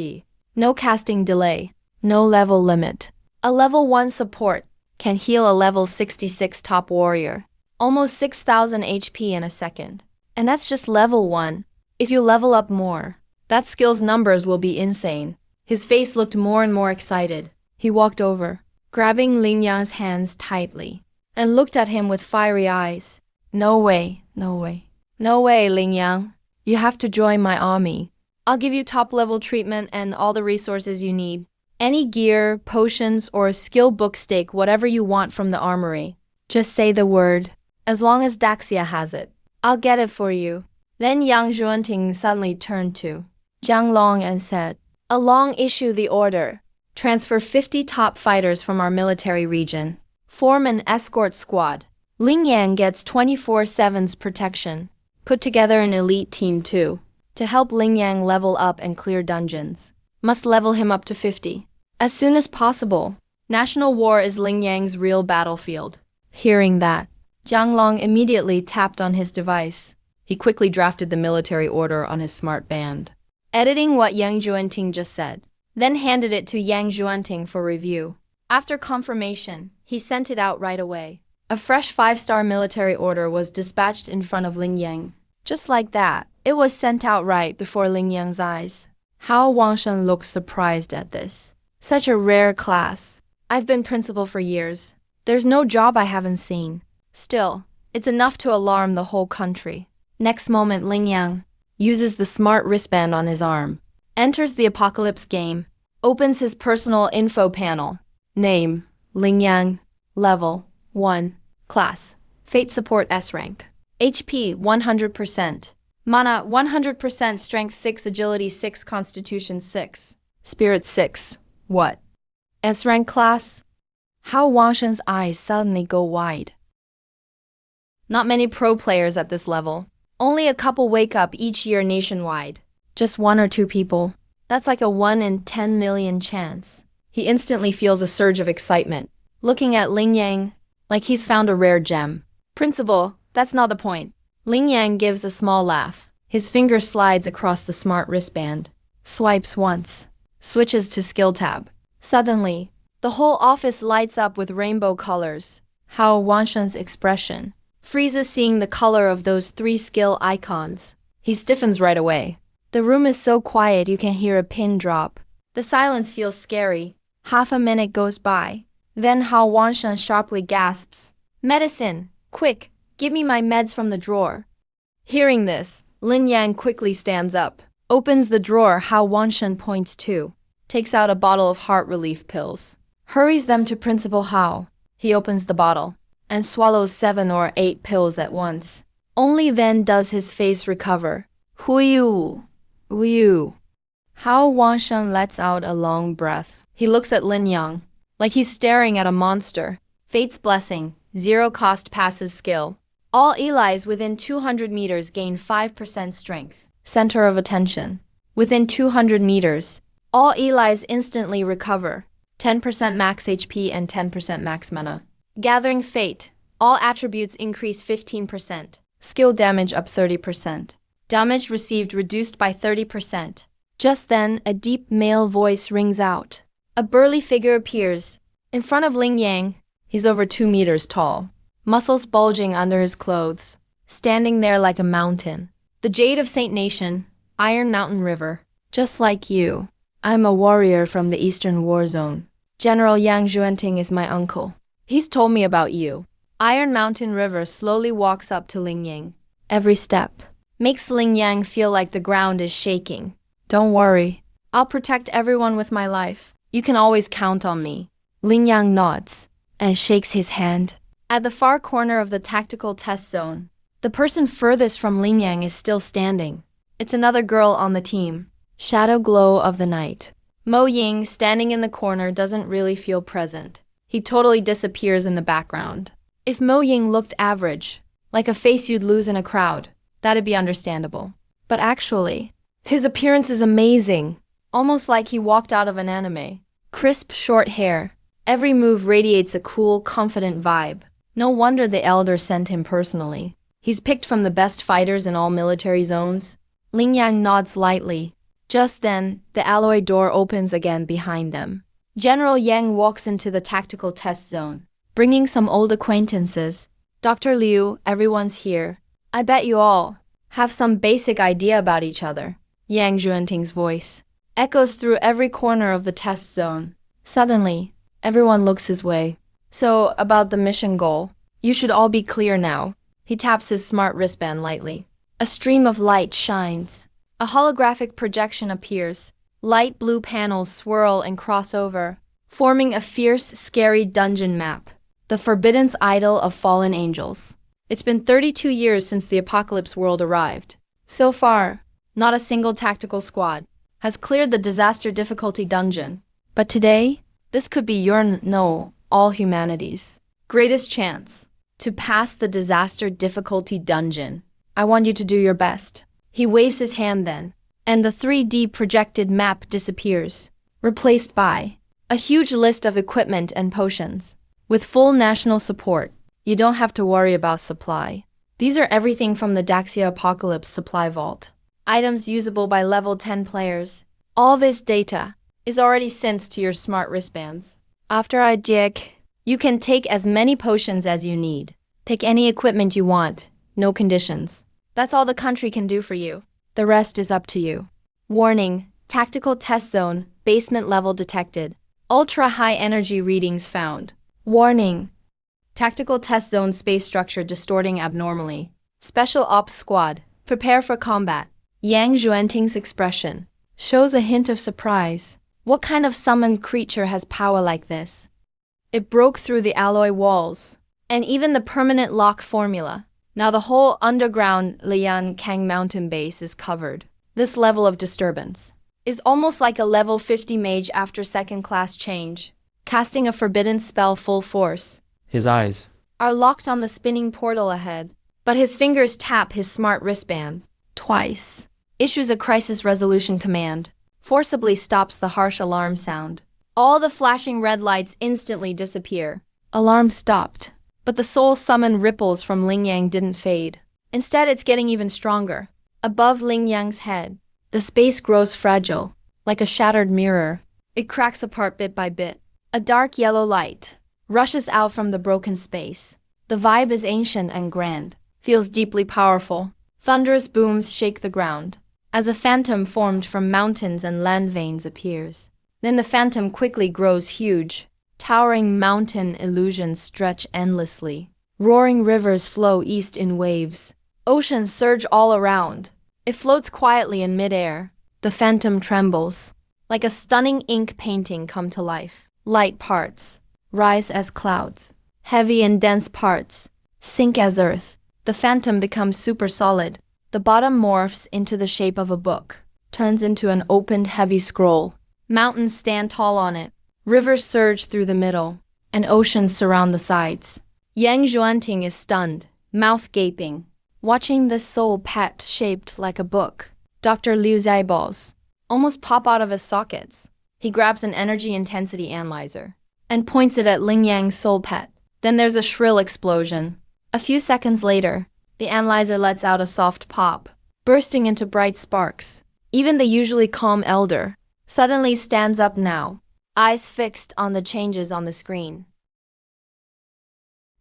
No casting delay, no level limit. A level 1 support can heal a level 66 top warrior, almost 6,000 HP in a second. And that's just level 1. If you level up more, that skill's numbers will be insane. His face looked more and more excited. He walked over, grabbing Ling Yang's hands tightly, and looked at him with fiery eyes. No way, no way. No way, Ling Yang. You have to join my army. I'll give you top-level treatment and all the resources you need. Any gear, potions, or skill book stake whatever you want from the armory. Just say the word. As long as Daxia has it, I'll get it for you. Then Yang Xuanting suddenly turned to Jiang Long and said, Along issue the order. Transfer 50 top fighters from our military region. Form an escort squad. Ling Yang gets 24/7's protection. Put together an elite team too, to help Ling Yang level up and clear dungeons. Must level him up to 50. As soon as possible. National War is Ling Yang's real battlefield. Hearing that, Jiang Long immediately tapped on his device. He quickly drafted the military order on his smart band, editing what Yang Xuanting just said, then handed it to Yang Xuanting for review. After confirmation, he sent it out right away. A fresh 5-star military order was dispatched in front of Ling Yang. Just like that, it was sent out right before Ling Yang's eyes. Hao Wangshan looked surprised at this. Such a rare class. I've been principal for years. There's no job I haven't seen. Still, it's enough to alarm the whole country. Next moment, Ling Yang uses the smart wristband on his arm, enters the Apocalypse game, opens his personal info panel. Name, Ling Yang. Level, 1. Class, Fate Support S rank. HP, 100%. Mana, 100%. Strength 6, Agility 6, Constitution 6. Spirit 6. What? S rank class? Hao Wangshan's eyes suddenly go wide. Not many pro players at this level. Only a couple wake up each year nationwide. Just 1 or 2 people. That's like a 1 in 10 million chance. He instantly feels a surge of excitement, looking at Ling Yang like he's found a rare gem. Principal, that's not the point. Ling Yang gives a small laugh. His finger slides across the smart wristband, swipes once, switches to skill tab. Suddenly, the whole office lights up with rainbow colors. Hao Wanshan's expression freezes seeing the color of those 3 skill icons. He stiffens right away. The room is so quiet you can hear a pin drop. The silence feels scary. Half a minute goes by. Then Hao Wanshan sharply gasps, Medicine! Quick! Give me my meds from the drawer. Hearing this, Lin Yang quickly stands up, opens the drawer Hao Wanshan points to, takes out a bottle of heart relief pills, hurries them to Principal Hao. He opens the bottle and swallows 7 or 8 pills at once. Only then does his face recover. Huiyu! Huiyu! Hao Wanshan lets out a long breath. He looks at Lin Yang like he's staring at a monster. Fate's Blessing, 0-cost passive skill. All Elis within 200 meters gain 5% strength. Center of attention. Within 200 meters, all Elis instantly recover. 10% max HP and 10% max mana. Gathering Fate. All attributes increase 15%. Skill damage up 30%. Damage received reduced by 30%. Just then, a deep male voice rings out. A burly figure appears in front of Ling Yang. He's over 2 meters tall, muscles bulging under his clothes, standing there like a mountain. The Jade of Saint Nation, Iron Mountain River. Just like you, I'm a warrior from the Eastern War Zone. General Yang Xuanting is my uncle. He's told me about you. Iron Mountain River slowly walks up to Ling Yang. Every step makes Ling Yang feel like the ground is shaking. Don't worry, I'll protect everyone with my life. You can always count on me. Ling Yang nods and shakes his hand. At the far corner of the tactical test zone, the person furthest from Ling Yang is still standing. It's another girl on the team. Shadow glow of the night. Mo Ying, standing in the corner, doesn't really feel present. He totally disappears in the background. If Mo Ying looked average, like a face you'd lose in a crowd, that'd be understandable. But actually, his appearance is amazing. Almost like he walked out of an anime. Crisp, short hair. Every move radiates a cool, confident vibe. No wonder the elder sent him personally. He's picked from the best fighters in all military zones. Ling Yang nods lightly. Just then, the alloy door opens again behind them. General Yang walks into the tactical test zone, bringing some old acquaintances. Dr. Liu, everyone's here. I bet you all have some basic idea about each other. Yang Xuanting's voice echoes through every corner of the test zone. Suddenly, everyone looks his way. So, about the mission goal, you should all be clear now. He taps his smart wristband lightly. A stream of light shines. A holographic projection appears. Light blue panels swirl and cross over, forming a fierce, scary dungeon map. The Forbidden Idol of Fallen Angels. It's been 32 years since the Apocalypse world arrived. So far, not a single tactical squad has cleared the disaster difficulty dungeon. But today, this could be all humanity's greatest chance to pass the disaster difficulty dungeon. I want you to do your best. He waves his hand then, and the 3D projected map disappears, replaced by a huge list of equipment and potions. With full national support, you don't have to worry about supply. These are everything from the Daxia Apocalypse supply vault. Items usable by level 10 players. All this data is already sent to your smart wristbands. After I check, you can take as many potions as you need. Pick any equipment you want, no conditions. That's all the country can do for you. The rest is up to you. Warning, tactical test zone, basement level detected. Ultra high energy readings found. Warning, tactical test zone space structure distorting abnormally. Special ops squad, prepare for combat. Yang Xuanting's expression shows a hint of surprise. What kind of summoned creature has power like this? It broke through the alloy walls, and even the permanent lock formula. Now the whole underground Lian Kang mountain base is covered. This level of disturbance is almost like a level 50 mage after second class change, casting a forbidden spell full force. His eyes Are locked on the spinning portal ahead, but his fingers tap his smart wristband. Twice. Issues a crisis resolution command. Forcibly stops the harsh alarm sound. All the flashing red lights instantly disappear. Alarm stopped. But the soul summon ripples from Ling Yang didn't fade. Instead, it's getting even stronger. Above Ling Yang's head, the space grows fragile, like a shattered mirror. It cracks apart bit by bit. A dark yellow light rushes out from the broken space. The vibe is ancient and grand, feels deeply powerful. Thunderous booms shake the ground, as a phantom formed from mountains and land veins appears. Then the phantom quickly grows huge. Towering mountain illusions stretch endlessly. Roaring rivers flow east in waves. Oceans surge all around. It floats quietly in midair. The phantom trembles, like a stunning ink painting come to life. Light parts rise as clouds. Heavy and dense parts sink as earth. The phantom becomes super solid. The bottom morphs into the shape of a book, turns into an opened heavy scroll. Mountains stand tall on it. Rivers surge through the middle, and oceans surround the sides. Yang Xuanting is stunned, mouth gaping, watching this soul pet shaped like a book. Dr. Liu's eyeballs almost pop out of his sockets. He grabs an energy intensity analyzer and points it at Ling Yang's soul pet. Then there's a shrill explosion. A few seconds later, the analyzer lets out a soft pop, bursting into bright sparks. Even the usually calm elder suddenly stands up now, eyes fixed on the changes on the screen.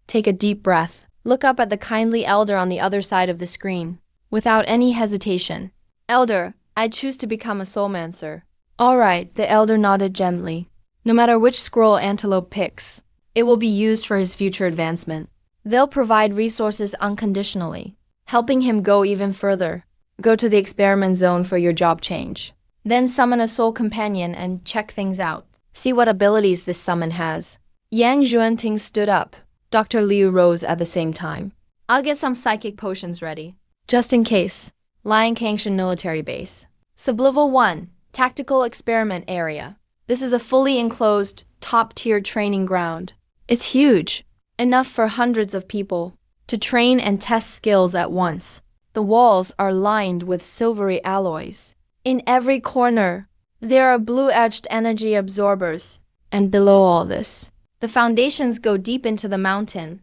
Take a deep breath. Look up at the kindly elder on the other side of the screen. Without any hesitation. Elder, I choose to become a Soulmancer. Alright, the elder nodded gently. No matter which scroll Antelope picks, it will be used for his future advancement. They'll provide resources unconditionally, helping him go even further. Go to the experiment zone for your job change. Then summon a soul companion and check things out. See what abilities this summon has. Yang Xuanting stood up. Dr. Liu rose at the same time. I'll get some psychic potions ready. Just in case. Lion Kangshan Military Base. Sublevel 1, Tactical Experiment Area. This is a fully enclosed, top-tier training ground. It's huge. Enough for hundreds of people to train and test skills at once. The walls are lined with silvery alloys. In every corner, there are blue-edged energy absorbers. And below all this, the foundations go deep into the mountain.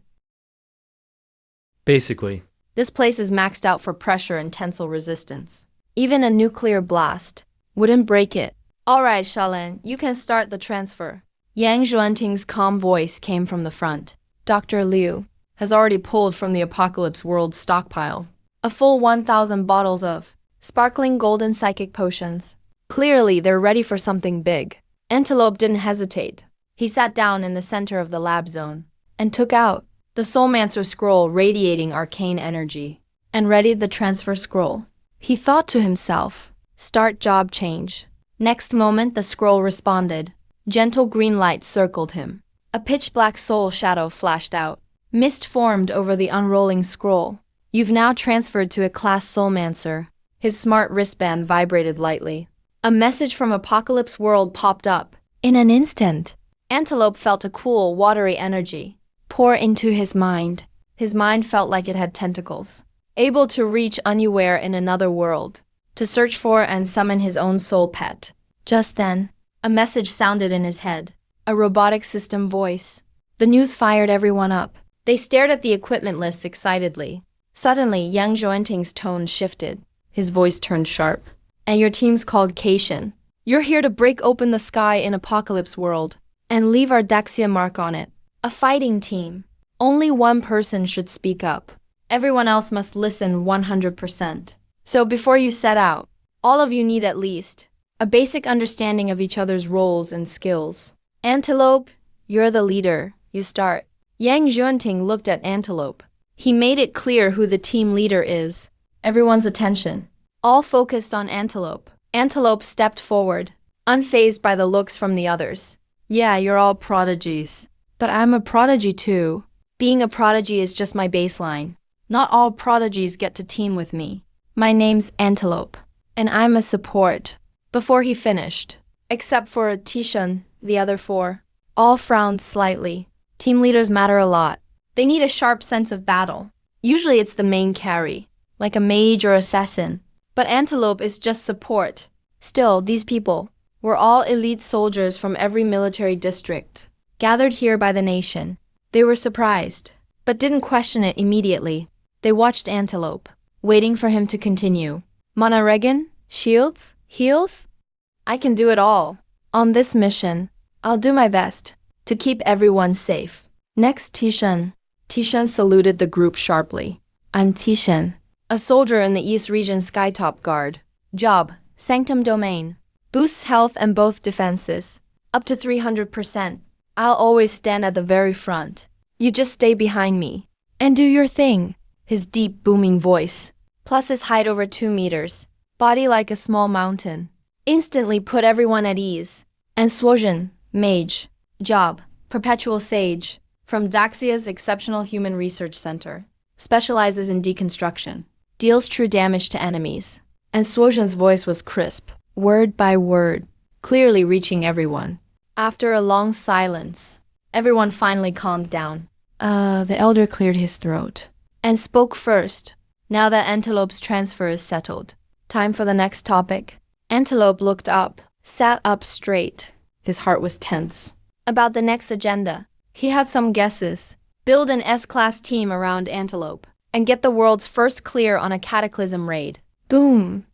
Basically, This place is maxed out for pressure and tensile resistance. Even a nuclear blast wouldn't break it. Alright, Shaolin, you can start the transfer. Yang Xuanting's calm voice came from the front. Dr. Liu has already pulled from the Apocalypse World stockpile a full 1,000 bottles of sparkling golden psychic potions. Clearly, they're ready for something big. Antelope didn't hesitate. He sat down in the center of the lab zone and took out the Soulmancer scroll radiating arcane energy and readied the transfer scroll. He thought to himself, start job change. Next moment, the scroll responded. Gentle green light circled him. A pitch-black soul shadow flashed out. Mist formed over the unrolling scroll. You've now transferred to a class Soulmancer. His smart wristband vibrated lightly. A message from Apocalypse World popped up. In an instant, Antelope felt a cool, watery energy pour into his mind. His mind felt like it had tentacles, able to reach anywhere in another world, to search for and summon his own soul pet. Just then, a message sounded in his head. A robotic system voice. The news fired everyone up. They stared at the equipment list excitedly. Suddenly, Yang Xuanting's tone shifted. His voice turned sharp. And your team's called Cation. You're here to break open the sky in Apocalypse World and leave our Daxia mark on it. A fighting team. Only one person should speak up. Everyone else must listen 100%. So before you set out, all of you need at least a basic understanding of each other's roles and skills. Antelope, you're the leader. You start. Yang Xuanting looked at Antelope. He made it clear who the team leader is. Everyone's attention all focused on Antelope. Antelope stepped forward, unfazed by the looks from the others. Yeah, you're all prodigies. But I'm a prodigy too. Being a prodigy is just my baseline. Not all prodigies get to team with me. My name's Antelope, and I'm a support. Before he finished, except for Tishan, the other four, all frowned slightly. Team leaders matter a lot. They need a sharp sense of battle. Usually it's the main carry, like a mage or assassin. But Antelope is just support. Still, these people were all elite soldiers from every military district, gathered here by the nation. They were surprised, but didn't question it immediately. They watched Antelope, waiting for him to continue. Mana Regan? Shields? Heals? I can do it all. On this mission, I'll do my best to keep everyone safe. Next, Tishan. Tishan saluted the group sharply. I'm Tishan, a soldier in the East Region Skytop Guard. Job, Sanctum Domain. Boosts health and both defenses. Up to 300%. I'll always stand at the very front. You just stay behind me and do your thing. His deep, booming voice, plus his height over 2 meters, body like a small mountain, instantly put everyone at ease. And Swojin, mage. Job, perpetual sage, from Daxia's Exceptional Human Research Center. Specializes in deconstruction. Deals true damage to enemies. And Swojin's voice was crisp, word by word, clearly reaching everyone. After a long silence, everyone finally calmed down. The elder cleared his throat and spoke first. Now that Antelope's transfer is settled, time for the next topic. Antelope looked up, sat up straight. His heart was tense. About the next agenda, he had some guesses. Build an S-class team around Antelope and get the world's first clear on a cataclysm raid. Boom!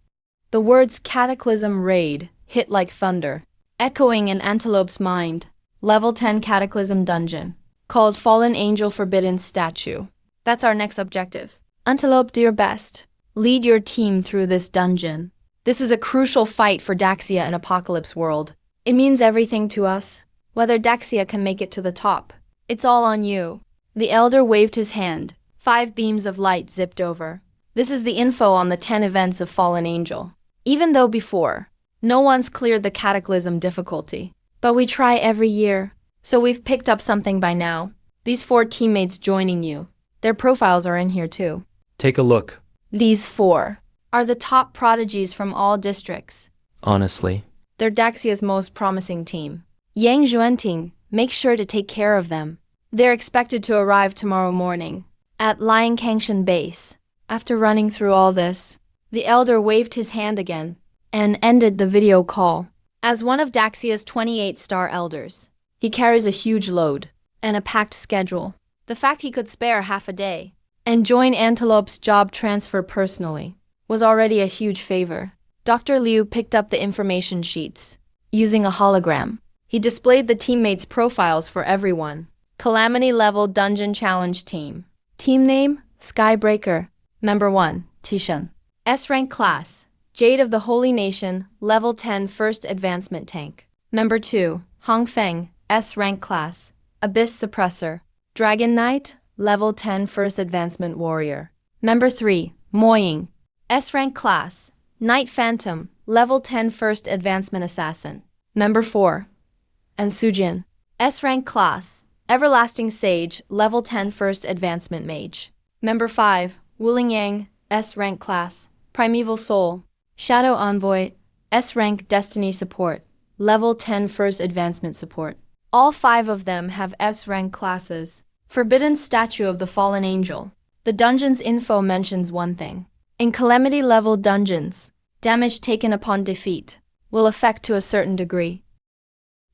The words cataclysm raid hit like thunder, echoing in Antelope's mind. Level 10 cataclysm dungeon. called Fallen Angel Forbidden Statue. That's our next objective. Antelope, do your best. Lead your team through this dungeon. This is a crucial fight for Daxia in Apocalypse World. It means everything to us. Whether Daxia can make it to the top. It's all on you. The elder waved his hand. 5 beams of light zipped over. This is the info on the 10 events of Fallen Angel. Even though before, no one's cleared the Cataclysm difficulty. But we try every year, so we've picked up something by now. These 4 teammates joining you. Their profiles are in here too. Take a look. These 4 are the top prodigies from all districts. Honestly. They're Daxia's most promising team. Yang Xuanting, make sure to take care of them. They're expected to arrive tomorrow morning at Lion Kangshan base. After running through all this, the elder waved his hand again and ended the video call. As one of Daxia's 28-star elders, he carries a huge load and a packed schedule. The fact he could spare half a day and join Antelope's job transfer personally was already a huge favor. Dr. Liu picked up the information sheets. Using a hologram, he displayed the teammates' profiles for everyone. Calamity Level Dungeon Challenge Team. Team name, Skybreaker. Member 1, Tishan. S-Rank Class, Jade of the Holy Nation, Level 10 First Advancement Tank. Member 2, Hongfeng, S-Rank Class, Abyss Suppressor. Dragon Knight, Level 10 First Advancement Warrior. Member 3, Moying, S-Rank Class, Night Phantom, Level 10 First Advancement Assassin. Member 4, and Sujin, S-Rank Class, Everlasting Sage, Level 10 First Advancement Mage. Member 5, Wuling Yang, S-Rank Class, Primeval Soul, Shadow Envoy, S-Rank Destiny Support, Level 10 First Advancement Support. All 5 of them have S-Rank classes. Forbidden Statue of the Fallen Angel. The dungeon's info mentions one thing. In Calamity Level dungeons, damage taken upon defeat will affect to a certain degree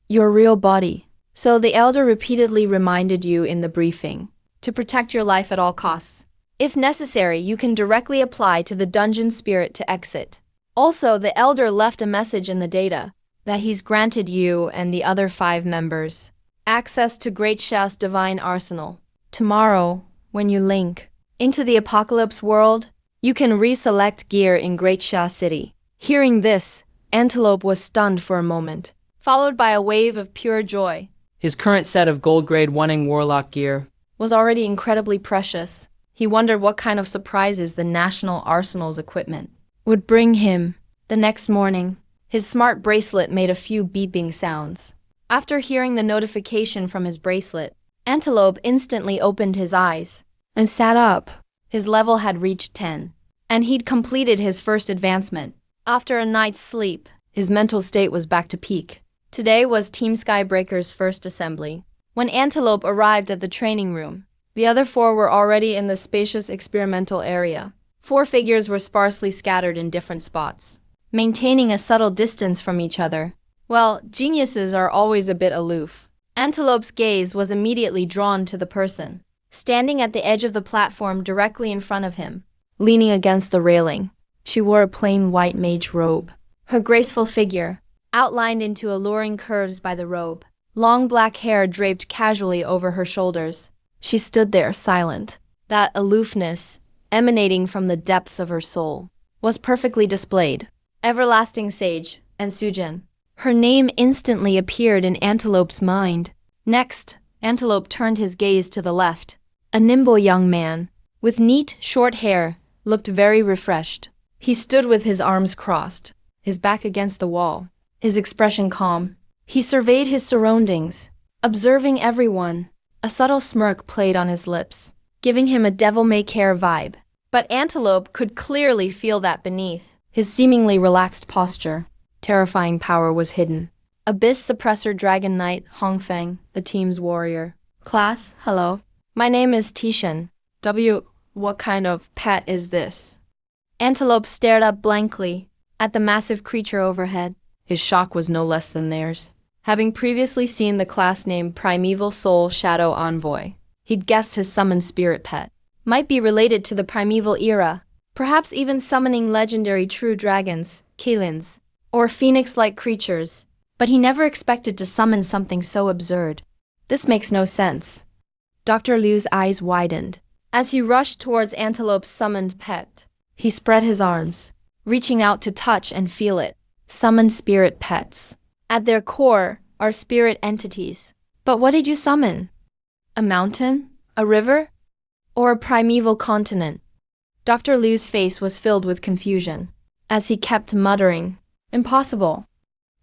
your real body. So the elder repeatedly reminded you in the briefing to protect your life at all costs. If necessary, you can directly apply to the dungeon spirit to exit. Also, the elder left a message in the data that he's granted you and the other 5 members access to Great Shao's divine arsenal. Tomorrow, when you link into the Apocalypse World, you can reselect gear in Great Shao City. Hearing this, Antelope was stunned for a moment, followed by a wave of pure joy. His current set of gold grade 1ing warlock gear was already incredibly precious. He wondered what kind of surprises the National Arsenal's equipment would bring him. The next morning, his smart bracelet made a few beeping sounds. After hearing the notification from his bracelet, Antelope instantly opened his eyes and sat up. His level had reached 10, and he'd completed his first advancement. After a night's sleep, his mental state was back to peak. Today was Team Skybreaker's first assembly. When Antelope arrived at the training room, the other 4 were already in the spacious experimental area. 4 figures were sparsely scattered in different spots, maintaining a subtle distance from each other. Well, geniuses are always a bit aloof. Antelope's gaze was immediately drawn to the person standing at the edge of the platform directly in front of him, leaning against the railing. She wore a plain white mage robe. Her graceful figure, outlined into alluring curves by the robe, long black hair draped casually over her shoulders. She stood there silent. That aloofness, emanating from the depths of her soul, was perfectly displayed. Everlasting Sage and Sujin. Her name instantly appeared in Antelope's mind. Next, Antelope turned his gaze to the left. A nimble young man, with neat, short hair, looked very refreshed. He stood with his arms crossed, his back against the wall, his expression calm. He surveyed his surroundings, observing everyone. A subtle smirk played on his lips, giving him a devil-may-care vibe. But Antelope could clearly feel that beneath his seemingly relaxed posture, terrifying power was hidden. Abyss Suppressor Dragon Knight Hongfeng, the team's warrior. Class, hello. My name is Tishan. What kind of pet is this? Antelope stared up blankly at the massive creature overhead. His shock was no less than theirs. Having previously seen the class name Primeval Soul Shadow Envoy, he'd guessed his summoned spirit pet might be related to the primeval era, perhaps even summoning legendary true dragons, Keelins, or phoenix-like creatures. But he never expected to summon something so absurd. This makes no sense. Dr. Liu's eyes widened. As he rushed towards Antelope's summoned pet, he spread his arms, reaching out to touch and feel it. Summoned spirit pets. At their core are spirit entities. But what did you summon? A mountain? A river? Or a primeval continent? Dr. Liu's face was filled with confusion, as he kept muttering, "Impossible.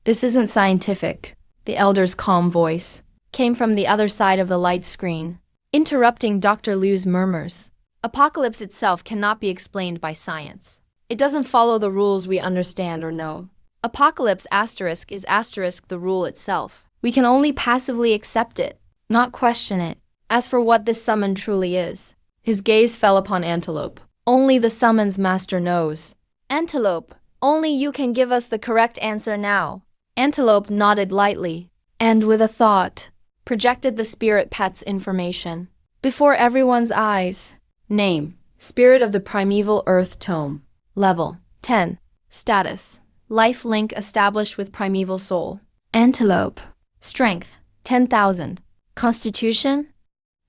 This isn't scientific." The elder's calm voice came from the other side of the light screen, interrupting Dr. Liu's murmurs. Apocalypse itself cannot be explained by science. It doesn't follow the rules we understand or know. Apocalypse asterisk is asterisk the rule itself. We can only passively accept it, not question it. As for what this summon truly is, his gaze fell upon Antelope. Only the summons master knows. Antelope, only you can give us the correct answer now. Antelope nodded lightly, and with a thought, projected the spirit pet's information before everyone's eyes. Name: Spirit of the Primeval Earth Tome. Level: 10. Status: Life link established with primeval soul. Antelope. Strength: 10,000. Constitution: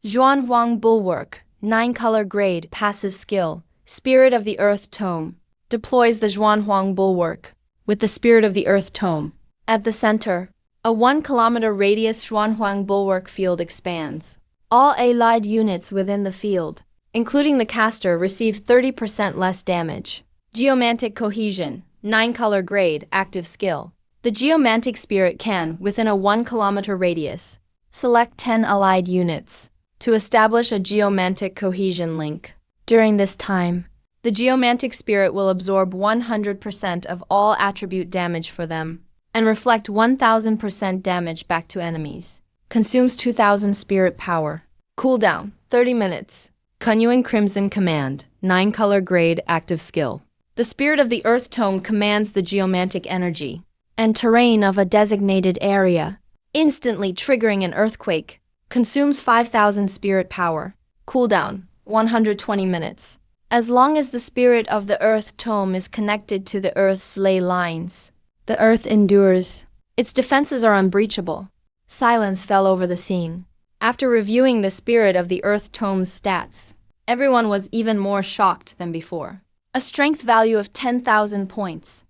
Zhuanhuang Bulwark. 9-color grade passive skill. Spirit of the Earth Tome. Deploys the Zhuanhuang Bulwark with the Spirit of the Earth Tome. At the center, a 1-kilometer radius Zhuanhuang Bulwark field expands. All allied units within the field, including the caster, receive 30% less damage. Geomantic Cohesion. 9-color grade active skill. The Geomantic Spirit can, within a 1-kilometer radius, select 10 allied units to establish a Geomantic Cohesion link. During this time, the Geomantic Spirit will absorb 100% of all attribute damage for them and reflect 1000% damage back to enemies. Consumes 2000 spirit power. Cooldown: 30 minutes. Kunyuan Crimson Command. 9-color grade active skill. The Spirit of the Earth Tome commands the geomantic energy and terrain of a designated area, instantly triggering an earthquake. Consumes 5000 spirit power. Cooldown: 120 minutes. As long as the Spirit of the Earth Tome is connected to the Earth's ley lines, the Earth endures. Its defenses are unbreachable. Silence fell over the scene. After reviewing the Spirit of the Earth Tome's stats, everyone was even more shocked than before. A strength value of 10,000 points.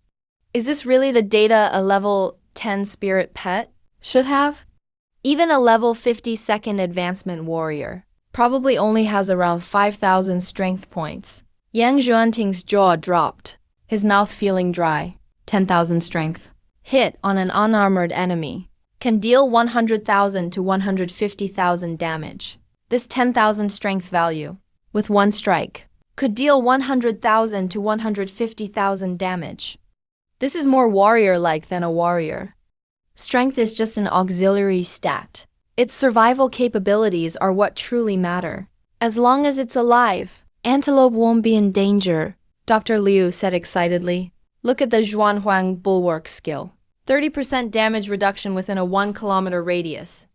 Is this really the data a level 10 spirit pet should have? Even a level 52nd advancement warrior probably only has around 5,000 strength points. Yang Xuanting's jaw dropped, his mouth feeling dry. 10,000 strength. Hit on an unarmored enemy can deal 100,000 to 150,000 damage. This 10,000 strength value, with one strike, could deal 100,000 to 150,000 damage. This is more warrior-like than a warrior. Strength is just an auxiliary stat. Its survival capabilities are what truly matter. As long as it's alive, Antelope won't be in danger, Dr. Liu said excitedly. Look at the Zhuanhuang Bulwark skill. 30% damage reduction within a 1-kilometer radius.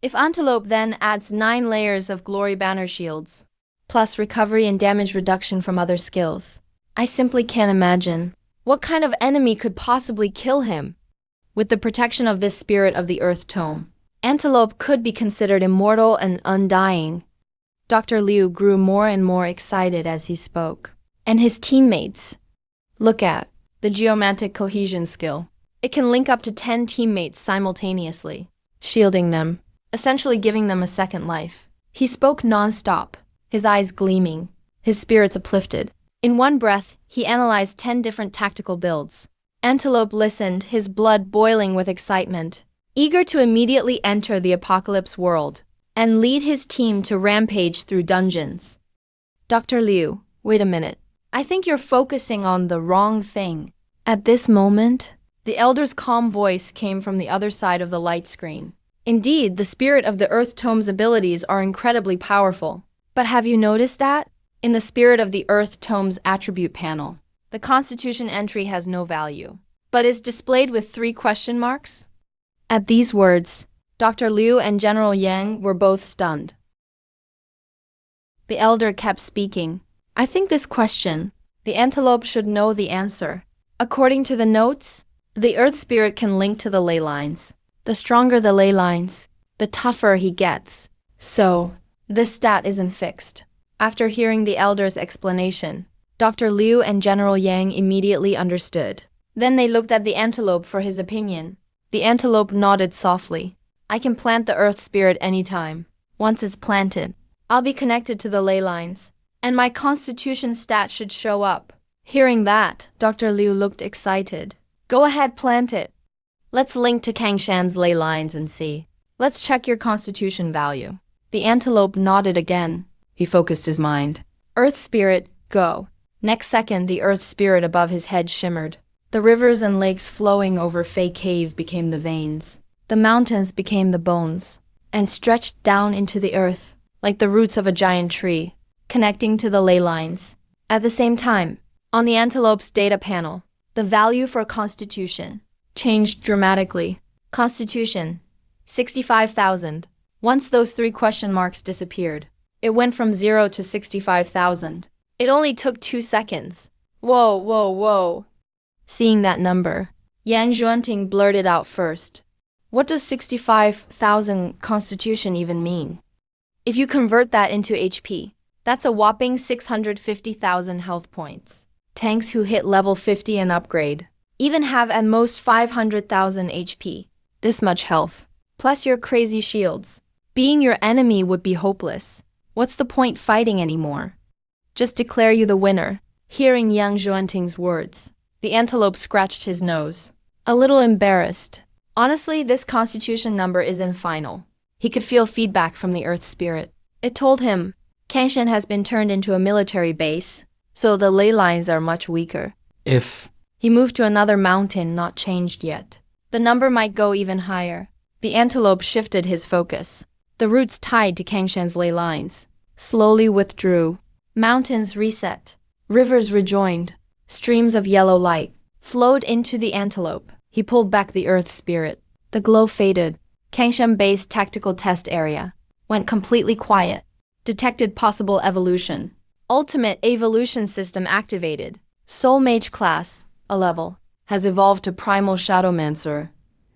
If Antelope then adds 9 layers of Glory Banner shields, plus recovery and damage reduction from other skills, I simply can't imagine what kind of enemy could possibly kill him. With the protection of this Spirit of the Earth Tome, Antelope could be considered immortal and undying. Dr. Liu grew more and more excited as he spoke. And his teammates. Look at the Geomantic Cohesion skill. It can link up to 10 teammates simultaneously, shielding them, essentially giving them a second life. He spoke non-stop, his eyes gleaming, his spirits uplifted. In one breath, he analyzed 10 different tactical builds. Antelope listened, his blood boiling with excitement, eager to immediately enter the apocalypse world and lead his team to rampage through dungeons. Dr. Liu, wait a minute. I think you're focusing on the wrong thing. At this moment, the elder's calm voice came from the other side of the light screen. Indeed, the Spirit of the Earth Tome's abilities are incredibly powerful. But have you noticed that? In the Spirit of the Earth Tome's attribute panel, the Constitution entry has no value, but is displayed with 3 question marks. At these words, Dr. Liu and General Yang were both stunned. The elder kept speaking. I think this question, the Antelope should know the answer. According to the notes, the Earth Spirit can link to the ley lines. The stronger the ley lines, the tougher he gets. So, This stat isn't fixed. After hearing the elder's explanation, Dr. Liu and General Yang immediately understood. Then they looked at the antelope for his opinion. The antelope nodded softly. I can plant the earth spirit anytime. Once it's planted, I'll be connected to the ley lines, and my constitution stat should show up. Hearing that, Dr. Liu looked excited. Go ahead, plant it. Let's link to Kangshan's ley lines and see. Let's check your constitution value. The antelope nodded again. He focused his mind. Earth spirit, go. Next second, the earth spirit above his head shimmered. The rivers and lakes flowing over Fei Cave became the veins. The mountains became the bones, and stretched down into the earth, like the roots of a giant tree, connecting to the ley lines. At the same time, on the antelope's data panel, the value for constitution changed dramatically. Constitution, 65,000. Once those 3 question marks disappeared, it went from 0 to 65,000. It only took 2 seconds. Whoa, whoa, whoa. Seeing that number, Yang Xuanting blurted out first. What does 65,000 constitution even mean? If you convert that into HP, that's a whopping 650,000 health points. Tanks who hit level 50 and upgrade even have at most 500,000 HP. This much health, plus your crazy shields. Being your enemy would be hopeless. What's the point fighting anymore? Just declare you the winner. Hearing Yang Xuanting's words, the antelope scratched his nose, a little embarrassed. Honestly, this constitution number isn't final. He could feel feedback from the earth spirit. It told him, Kangshan has been turned into a military base, so the ley lines are much weaker. If He moved to another mountain not changed yet. The number might go even higher. The antelope shifted his focus. The roots tied to Kangshan's ley lines slowly withdrew. Mountains reset. Rivers rejoined. Streams of yellow light flowed into the antelope. He pulled back the earth spirit. The glow faded. Kangshan Base tactical test area went completely quiet. Detected possible evolution. Ultimate evolution system activated. Soul Mage class, a level, has evolved to primal Shadowmancer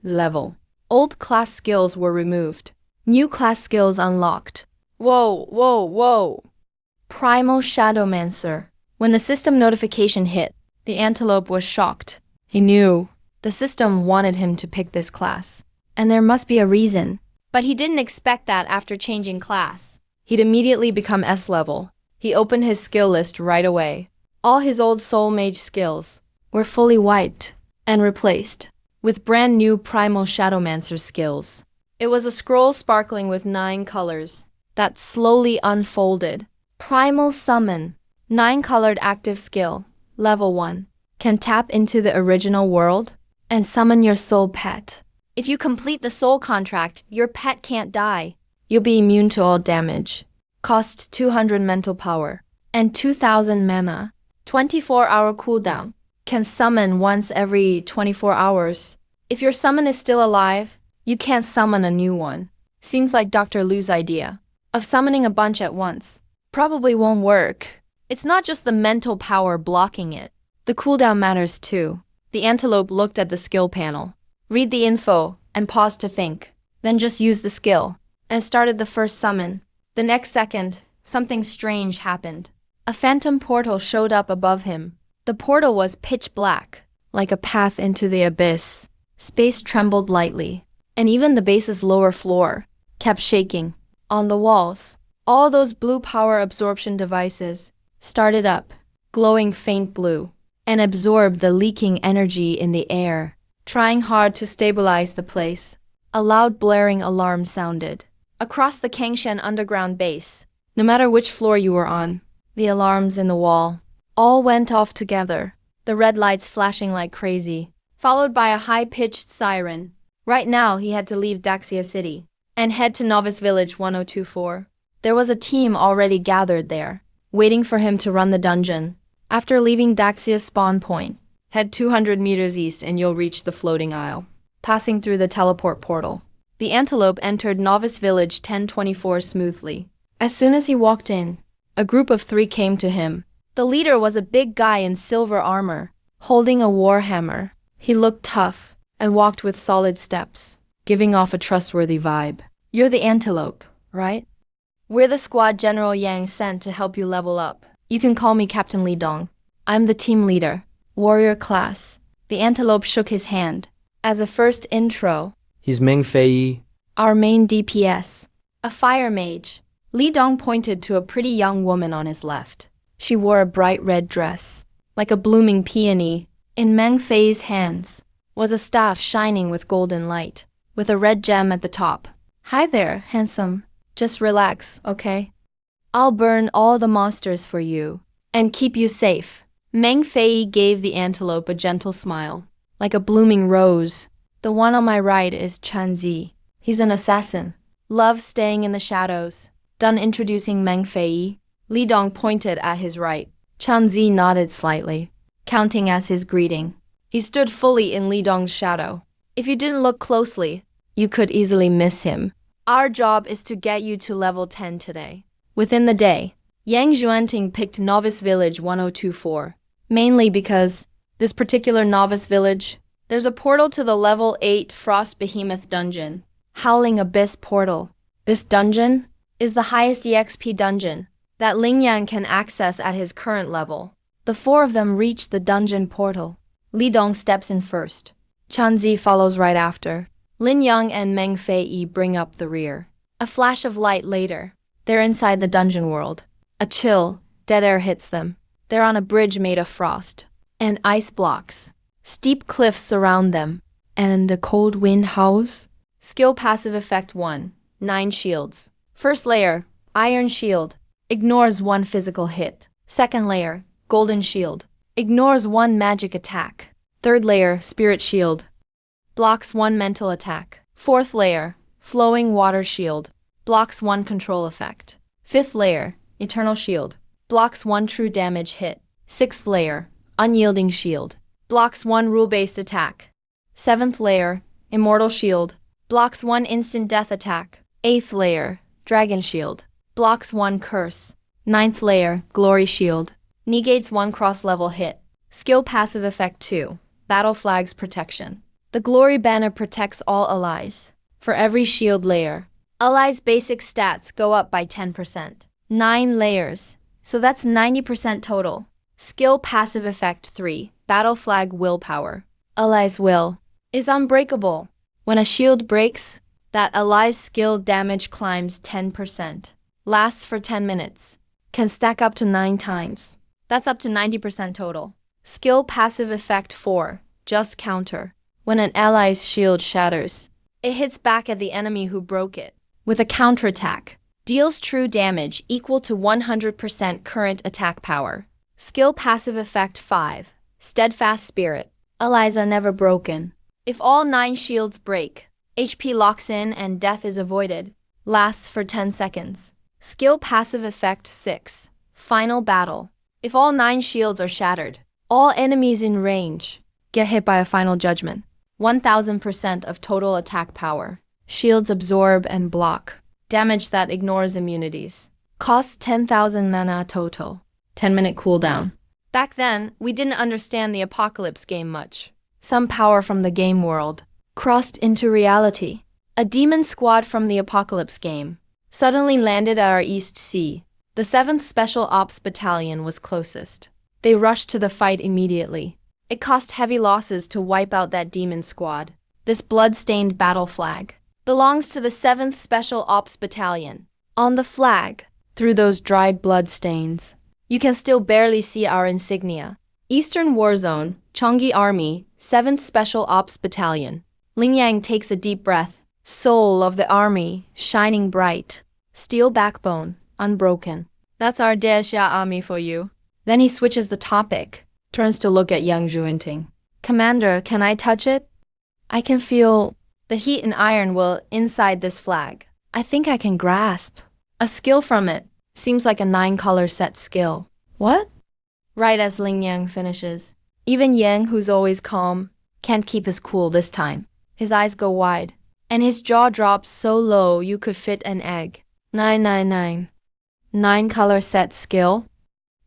level. Old class skills were removed. New class skills unlocked. Whoa, whoa, whoa. Primal Shadowmancer. When the system notification hit, the antelope was shocked. He knew the system wanted him to pick this class, and there must be a reason. But he didn't expect that after changing class. He'd immediately become S level. He opened his skill list right away. All his old Soul Mage skills were fully wiped and replaced with brand new Primal Shadowmancer skills. It was a scroll sparkling with 9 colors that slowly unfolded. Primal Summon, 9-colored active skill, level 1. Can tap into the original world and summon your soul pet. If you complete the soul contract, your pet can't die. You'll be immune to all damage. Cost 200 mental power and 2000 mana. 24-hour cooldown. Can summon once every 24 hours. If your summon is still alive, you can't summon a new one. Seems like Dr. Liu's idea of summoning a bunch at once probably won't work. It's not just the mental power blocking it. The cooldown matters too. The antelope looked at the skill panel, read the info, and paused to think. Then just used the skill and started the first summon. The next second, something strange happened. A phantom portal showed up above him. The portal was pitch black, like a path into the abyss. Space trembled lightly, and even the base's lower floor kept shaking. On the walls, all those blue power absorption devices started up, glowing faint blue, and absorbed the leaking energy in the air, trying hard to stabilize the place. A loud blaring alarm sounded across the Kangshan underground base. No matter which floor you were on, the alarms in the wall all went off together, the red lights flashing like crazy, followed by a high-pitched siren. Right now, he had to leave Daxia City and head to Novice Village 1024. There was a team already gathered there, waiting for him to run the dungeon. After leaving Daxia's spawn point, head 200 meters east and you'll reach the floating isle. Passing through the teleport portal, the antelope entered Novice Village 1024 smoothly. As soon as he walked in, a group of 3 came to him. The leader was a big guy in silver armor, holding a warhammer. He looked tough and walked with solid steps, giving off a trustworthy vibe. You're the antelope, right? We're the squad General Yang sent to help you level up. You can call me Captain Li Dong. I'm the team leader, warrior class. The antelope shook his hand. As a first intro, He's Meng Fei. our main DPS, a fire mage. Li Dong pointed to a pretty young woman on his left. She wore a bright red dress, like a blooming peony. In Meng Fei's hands was a staff shining with golden light, with a red gem at the top. Hi there, handsome. Just relax, okay? I'll burn all the monsters for you and keep you safe. Meng Fei gave the antelope a gentle smile, like a blooming rose. The one on my right is Chanzi. He's an assassin. Loves staying in the shadows. Done introducing Meng Fei, Li Dong pointed at his right. Chanzi nodded slightly, counting as his greeting. He stood fully in Li Dong's shadow. If you didn't look closely, you could easily miss him. Our job is to get you to level 10 today. Within the day, Yang Xuanting picked Novice Village 1024, mainly because this particular Novice Village, there's a portal to the level 8 Frost Behemoth dungeon, Howling Abyss portal. This dungeon is the highest EXP dungeon that Ling Yang can access at his current level. The four of them reach the dungeon portal. Li Dong steps in first. Chanzi follows right after. Lin Yang and Meng Fei bring up the rear. A flash of light later, they're inside the dungeon world. A chill, dead air hits them. They're on a bridge made of frost and ice blocks. Steep cliffs surround them, and a cold wind howls. Skill passive effect 1, 9 shields. First layer, Iron Shield, ignores 1 physical hit. Second layer, Golden Shield, ignores 1 magic attack. Third layer, Spirit Shield, blocks 1 mental attack. Fourth layer, Flowing Water Shield, blocks 1 control effect. Fifth layer, Eternal Shield, blocks 1 true damage hit. Sixth layer, Unyielding Shield, blocks 1 rule-based attack. Seventh layer, Immortal Shield, blocks 1 instant death attack. Eighth layer, Dragon Shield, blocks 1 curse. Ninth layer, Glory Shield, negates 1 cross-level hit. Skill passive effect 2, Battle Flag's Protection. The Glory Banner protects all allies. For every shield layer, allies' basic stats go up by 10%. 9 layers, so that's 90% total. Skill passive effect 3, Battle Flag Willpower. Allies' will is unbreakable. When a shield breaks, that ally's skill damage climbs 10%. Lasts for 10 minutes. Can stack up to 9 times. That's up to 90% total. Skill passive effect 4, Just Counter. When an ally's shield shatters, it hits back at the enemy who broke it. With a counterattack, deals true damage equal to 100% current attack power. Skill passive effect 5, Steadfast Spirit. Allies are never broken. If all 9 shields break, HP locks in and death is avoided. Lasts for 10 seconds. Skill passive effect 6, Final Battle. If all 9 shields are shattered, all enemies in range get hit by a final judgment. 1000% of total attack power. Shields absorb and block damage that ignores immunities. Costs 10,000 mana total. 10-minute cooldown. Back then, we didn't understand the Apocalypse game much. Some power from the game world crossed into reality. A demon squad from the Apocalypse game suddenly landed at our East Sea. The 7th Special Ops Battalion was closest. They rushed to the fight immediately. It cost heavy losses to wipe out that demon squad. This blood-stained battle flag belongs to the 7th Special Ops Battalion. On the flag, through those dried blood stains, you can still barely see our insignia. Eastern War Zone, Cheonggi Army, 7th Special Ops Battalion. Ling Yang takes a deep breath. Soul of the army, shining bright. Steel backbone, unbroken. That's our Daexia army for you. Then he switches the topic, turns to look at Yang Xuanting. Commander, can I touch it? I can feel the heat and iron will inside this flag. I think I can grasp a skill from it. Seems like a 9-color set skill. What? Right as Ling Yang finishes. Even Yang, who's always calm, can't keep his cool this time. His eyes go wide, and his jaw drops so low you could fit an egg. 999. 9-color set skill.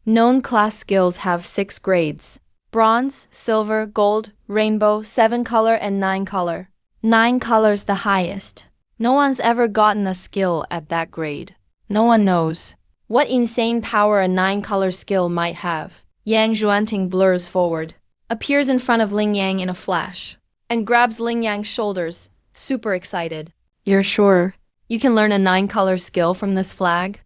Known class skills have 6 grades. Bronze, silver, gold, rainbow, 7-color, and 9-color. 9 colors the highest. No one's ever gotten a skill at that grade. No one knows what insane power a 9-color skill might have. Yang Xuanting blurs forward, appears in front of Ling Yang in a flash, and grabs Ling Yang's shoulders, super excited. You're sure you can learn a 9-color skill from this flag?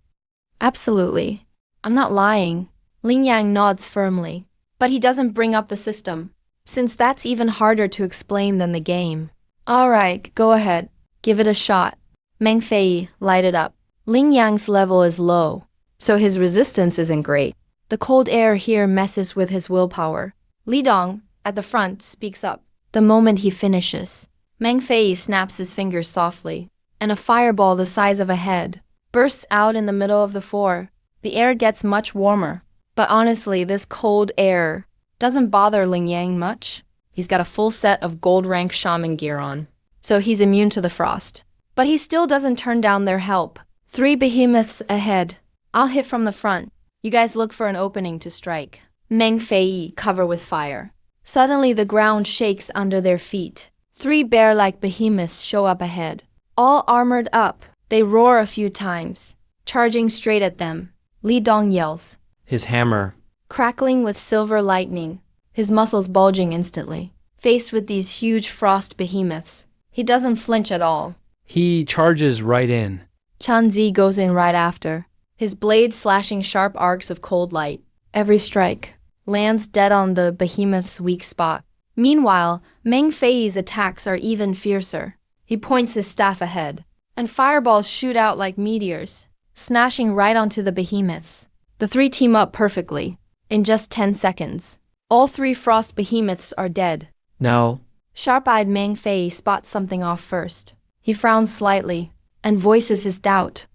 Absolutely. I'm not lying. Ling Yang nods firmly, but he doesn't bring up the system, since that's even harder to explain than the game. Alright, go ahead. Give it a shot. Meng Fei lighted up. Ling Yang's level is low, so his resistance isn't great. The cold air here messes with his willpower. Li Dong, at the front, speaks up. The moment he finishes, Meng Fei snaps his fingers softly, and a fireball the size of a head bursts out in the middle of the floor. The air gets much warmer, but honestly, this cold air doesn't bother Ling Yang much. He's got a full set of gold rank shaman gear on, so he's immune to the frost. But he still doesn't turn down their help. 3 behemoths ahead. I'll hit from the front. You guys look for an opening to strike. Meng Fei cover with fire. Suddenly the ground shakes under their feet. 3 bear-like behemoths show up ahead. All armored up, they roar a few times, charging straight at them. Li Dong yells, His hammer. crackling with silver lightning, his muscles bulging instantly. Faced with these huge frost behemoths, he doesn't flinch at all. He charges right in. Chan Zi goes in right after, his blade slashing sharp arcs of cold light. Every strike lands dead on the behemoth's weak spot. Meanwhile, Meng Fei's attacks are even fiercer. He points his staff ahead, and fireballs shoot out like meteors, smashing right onto the behemoths. The 3 team up perfectly. In just 10 seconds, all 3 frost behemoths are dead. Now, Sharp-eyed Meng Fei spots something off first. He frowns slightly and voices his doubt.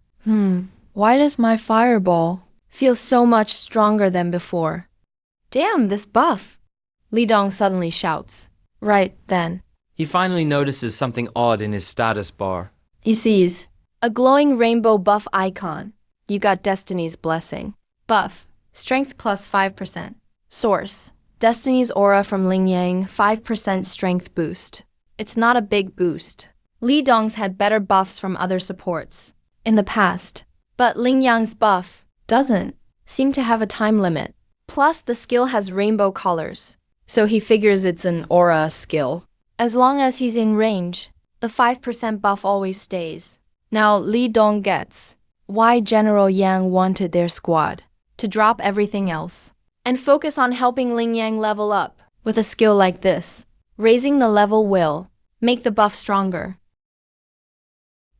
Why does my fireball feel so much stronger than before? Damn, this buff! Li Dong suddenly shouts. Right then, he finally notices something odd in his status bar. he sees a glowing rainbow buff icon. You got Destiny's Blessing. Buff, strength plus 5%. Source, Destiny's Aura from Ling Yang, 5% strength boost. It's not a big boost. Li Dong's had better buffs from other supports in the past, but Ling Yang's buff doesn't seem to have a time limit. Plus, the skill has rainbow colors, so he figures it's an aura skill. As long as he's in range, the 5% buff always stays. Now, Li Dong gets why General Yang wanted their squad to drop everything else and focus on helping Ling Yang level up. With a skill like this, raising the level will make the buff stronger.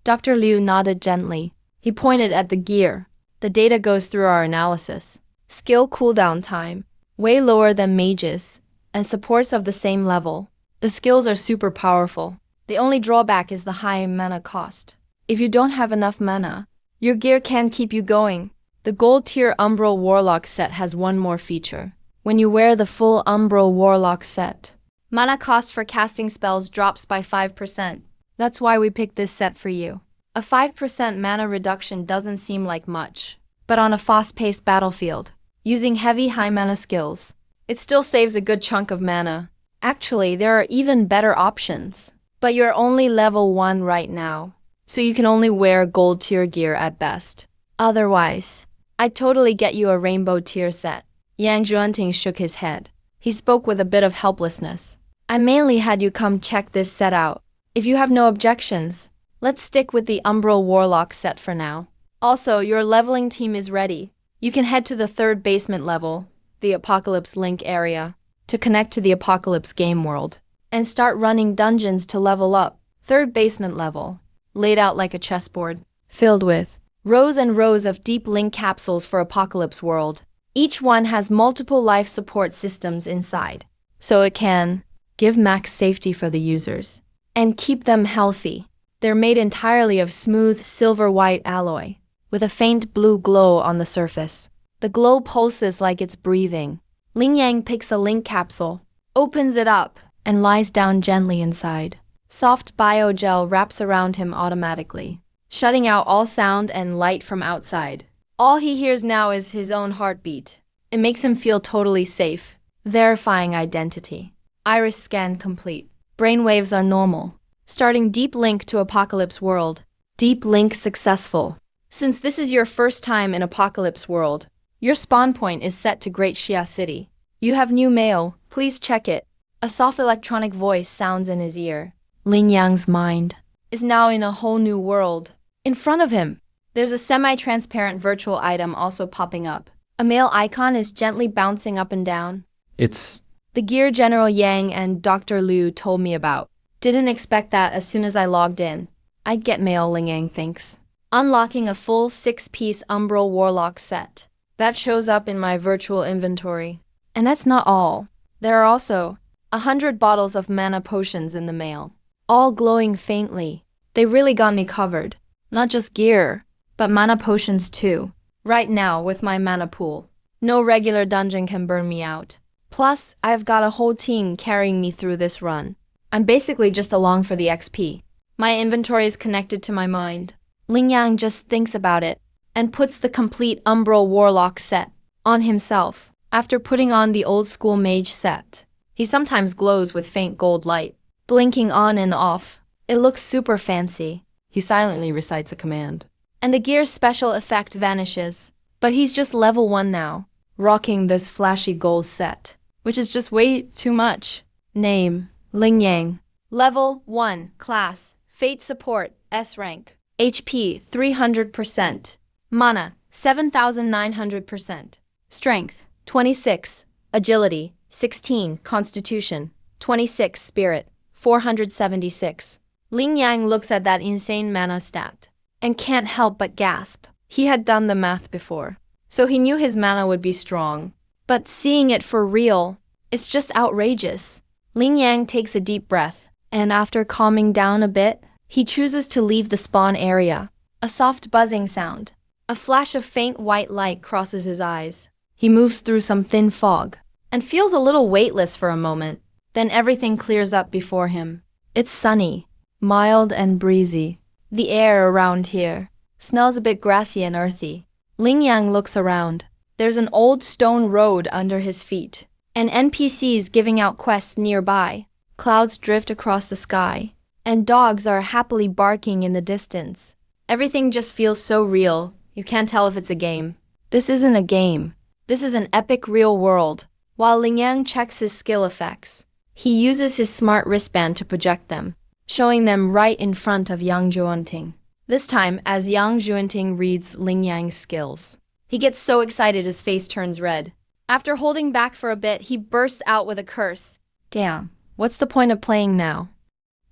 Dr. Liu nodded gently. He pointed at the gear. The data goes through our analysis. Skill cooldown time, way lower than mages, and supports of the same level. The skills are super powerful. The only drawback is the high mana cost. If you don't have enough mana, your gear can't keep you going. The gold tier Umbral Warlock set has one more feature. When you wear the full Umbral Warlock set, mana cost for casting spells drops by 5%. That's why we picked this set for you. A 5% mana reduction doesn't seem like much, but on a fast-paced battlefield, using heavy high mana skills, it still saves a good chunk of mana. Actually, there are even better options, but you're only level 1 right now, so you can only wear gold tier gear at best. Otherwise, I'd totally get you a rainbow tier set. Yang Zhuanting shook his head. He spoke with a bit of helplessness. I mainly had you come check this set out. If you have no objections, let's stick with the Umbral Warlock set for now. Also, your leveling team is ready. You can head to the 3rd basement level, the Apocalypse Link area, to connect to the Apocalypse game world, and start running dungeons to level up. 3rd basement level, laid out like a chessboard, filled with rows and rows of deep link capsules for Apocalypse World. Each one has multiple life support systems inside, so it can give max safety for the users and keep them healthy. They're made entirely of smooth silver-white alloy, with a faint blue glow on the surface. The glow pulses like it's breathing. Ling Yang picks a link capsule, opens it up, and lies down gently inside. Soft biogel wraps around him automatically, shutting out all sound and light from outside. All he hears now is his own heartbeat. It makes him feel totally safe. Verifying identity. Iris scan complete. Brainwaves are normal. Starting deep link to Apocalypse World. Deep link successful. Since this is your first time in Apocalypse World, your spawn point is set to Great Xia City. You have new mail, please check it. A soft electronic voice sounds in his ear. Lin Yang's mind is now in a whole new world. In front of him, there's a semi-transparent virtual item also popping up. A male icon is gently bouncing up and down. It's The gear General Yang and Dr. Liu told me about. Didn't expect that as soon as I logged in. I'd get mail, Ling Yang thinks. Unlocking a full 6-piece Umbral Warlock set. That shows up in my virtual inventory. And that's not all. There are also 100 bottles of mana potions in the mail. All glowing faintly. They really got me covered. Not just gear, but mana potions too. Right now with my mana pool. No regular dungeon can burn me out. Plus, I've got a whole team carrying me through this run. I'm basically just along for the XP. My inventory is connected to my mind. Ling Yang just thinks about it and puts the complete Umbral Warlock set on himself after putting on the old school mage set. He sometimes glows with faint gold light, blinking on and off. It looks super fancy. He silently recites a command. And the gear's special effect vanishes. But he's just level 1 now, rocking this flashy gold set, which is just way too much. Name, Ling Yang. Level 1, class, Fate Support, S rank. HP, 300%. Mana, 7,900%. Strength, 26. Agility, 16. Constitution, 26. Spirit, 476. Ling Yang looks at that insane mana stat and can't help but gasp. He had done the math before, so he knew his mana would be strong. But seeing it for real, it's just outrageous. Ling Yang takes a deep breath, and after calming down a bit, he chooses to leave the spawn area. A soft buzzing sound. A flash of faint white light crosses his eyes. He moves through some thin fog and feels a little weightless for a moment. Then everything clears up before him. It's sunny, mild and breezy. The air around here smells a bit grassy and earthy. Ling Yang looks around. There's an old stone road under his feet, and NPCs giving out quests nearby. Clouds drift across the sky, and dogs are happily barking in the distance. Everything just feels so real, you can't tell if it's a game. This isn't a game. This is an epic real world. While Ling Yang checks his skill effects, he uses his smart wristband to project them, showing them right in front of Yang Zhuanting. This time, as Yang Zhuanting reads Ling Yang's skills, he gets so excited his face turns red. After holding back for a bit, he bursts out with a curse. Damn, what's the point of playing now?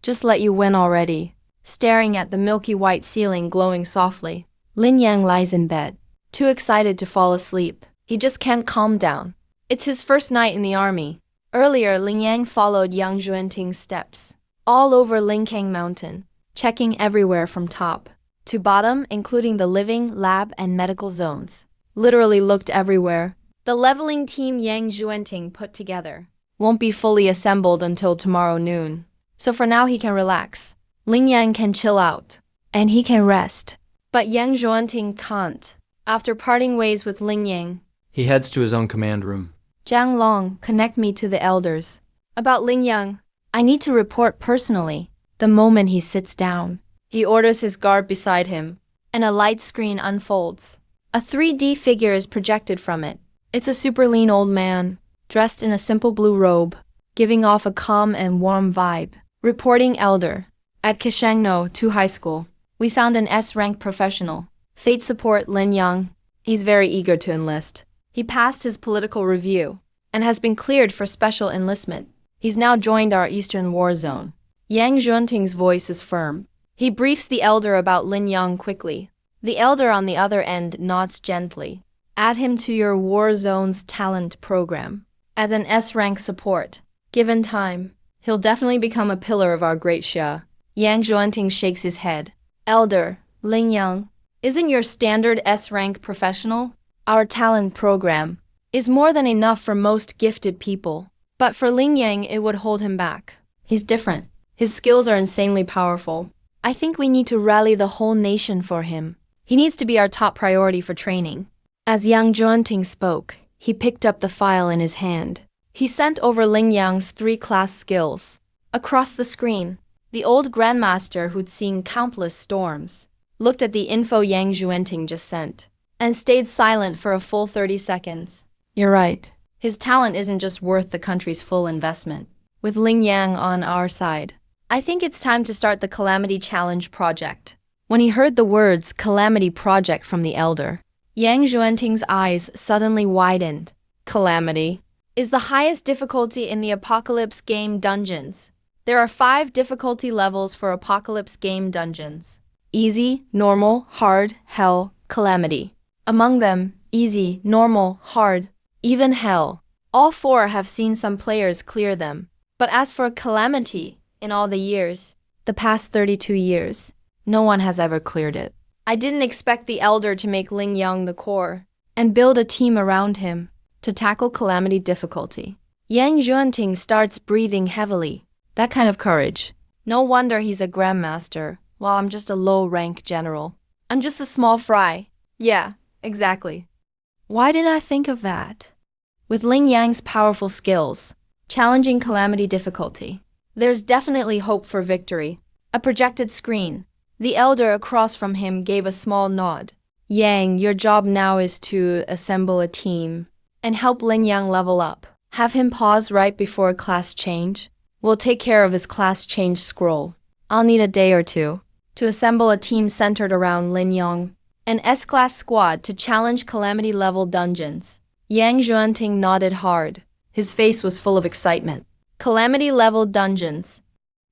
Just let you win already. Staring at the milky white ceiling glowing softly, Lin Yang lies in bed, too excited to fall asleep. He just can't calm down. It's his first night in the army. Earlier, Ling Yang followed Yang Zhuanting's steps, all over Linkang Mountain, checking everywhere from top to bottom, including the living, lab, and medical zones. Literally looked everywhere. The leveling team Yang Zhuanting put together won't be fully assembled until tomorrow noon. So for now he can relax. Ling Yang can chill out, and he can rest. But Yang Zhuanting can't. After parting ways with Ling Yang, he heads to his own command room. Zhang Long, connect me to the elders. About Ling Yang, I need to report personally. The moment he sits down, he orders his guard beside him, and a light screen unfolds. A 3D figure is projected from it. It's a super lean old man, dressed in a simple blue robe, giving off a calm and warm vibe. Reporting elder. At Kishangno 2 High School, we found an S-rank professional. Fate support Lin Yang. He's very eager to enlist. He passed his political review and has been cleared for special enlistment. He's now joined our Eastern War Zone. Yang Zhuanting's voice is firm. He briefs the elder about Lin Yang quickly. The elder on the other end nods gently. Add him to your War Zone's talent program. As an S-rank support, given time, he'll definitely become a pillar of our Great Xia. Yang Zhuanting shakes his head. Elder, Lin Yang, isn't your standard S-rank professional? Our talent program is more than enough for most gifted people. But for Ling Yang, it would hold him back. He's different. His skills are insanely powerful. I think we need to rally the whole nation for him. He needs to be our top priority for training. As Yang Zhuanting spoke, he picked up the file in his hand. He sent over Ling Yang's 3 class skills. Across the screen, the old grandmaster who'd seen countless storms, looked at the info Yang Juanting just sent, and stayed silent for a full 30 seconds. You're right. His talent isn't just worth the country's full investment. With Ling Yang on our side, I think it's time to start the Calamity Challenge project. When he heard the words Calamity Project from the elder, Yang Juanting's eyes suddenly widened. Calamity is the highest difficulty in the Apocalypse game dungeons. There are 5 difficulty levels for Apocalypse game dungeons: easy, normal, hard, hell, calamity. Among them, easy, normal, hard, even hell. All 4 have seen some players clear them. But as for calamity, in all the years, the past 32 years, no one has ever cleared it. I didn't expect the elder to make Ling Yang the core and build a team around him to tackle calamity difficulty. Yang Juanting starts breathing heavily. That kind of courage. No wonder he's a grandmaster, while I'm just a low-rank general. I'm just a small fry. Yeah, exactly. Why didn't I think of that? With Ling Yang's powerful skills, challenging calamity difficulty, there's definitely hope for victory. A projected screen. The elder across from him gave a small nod. Yang, your job now is to assemble a team and help Ling Yang level up. Have him pause right before a class change. We'll take care of his class change scroll. I'll need a day or 2 to assemble a team centered around Lin Yang, an S-class squad to challenge calamity level dungeons. Yang Juanting nodded hard. His face was full of excitement. Calamity level dungeons.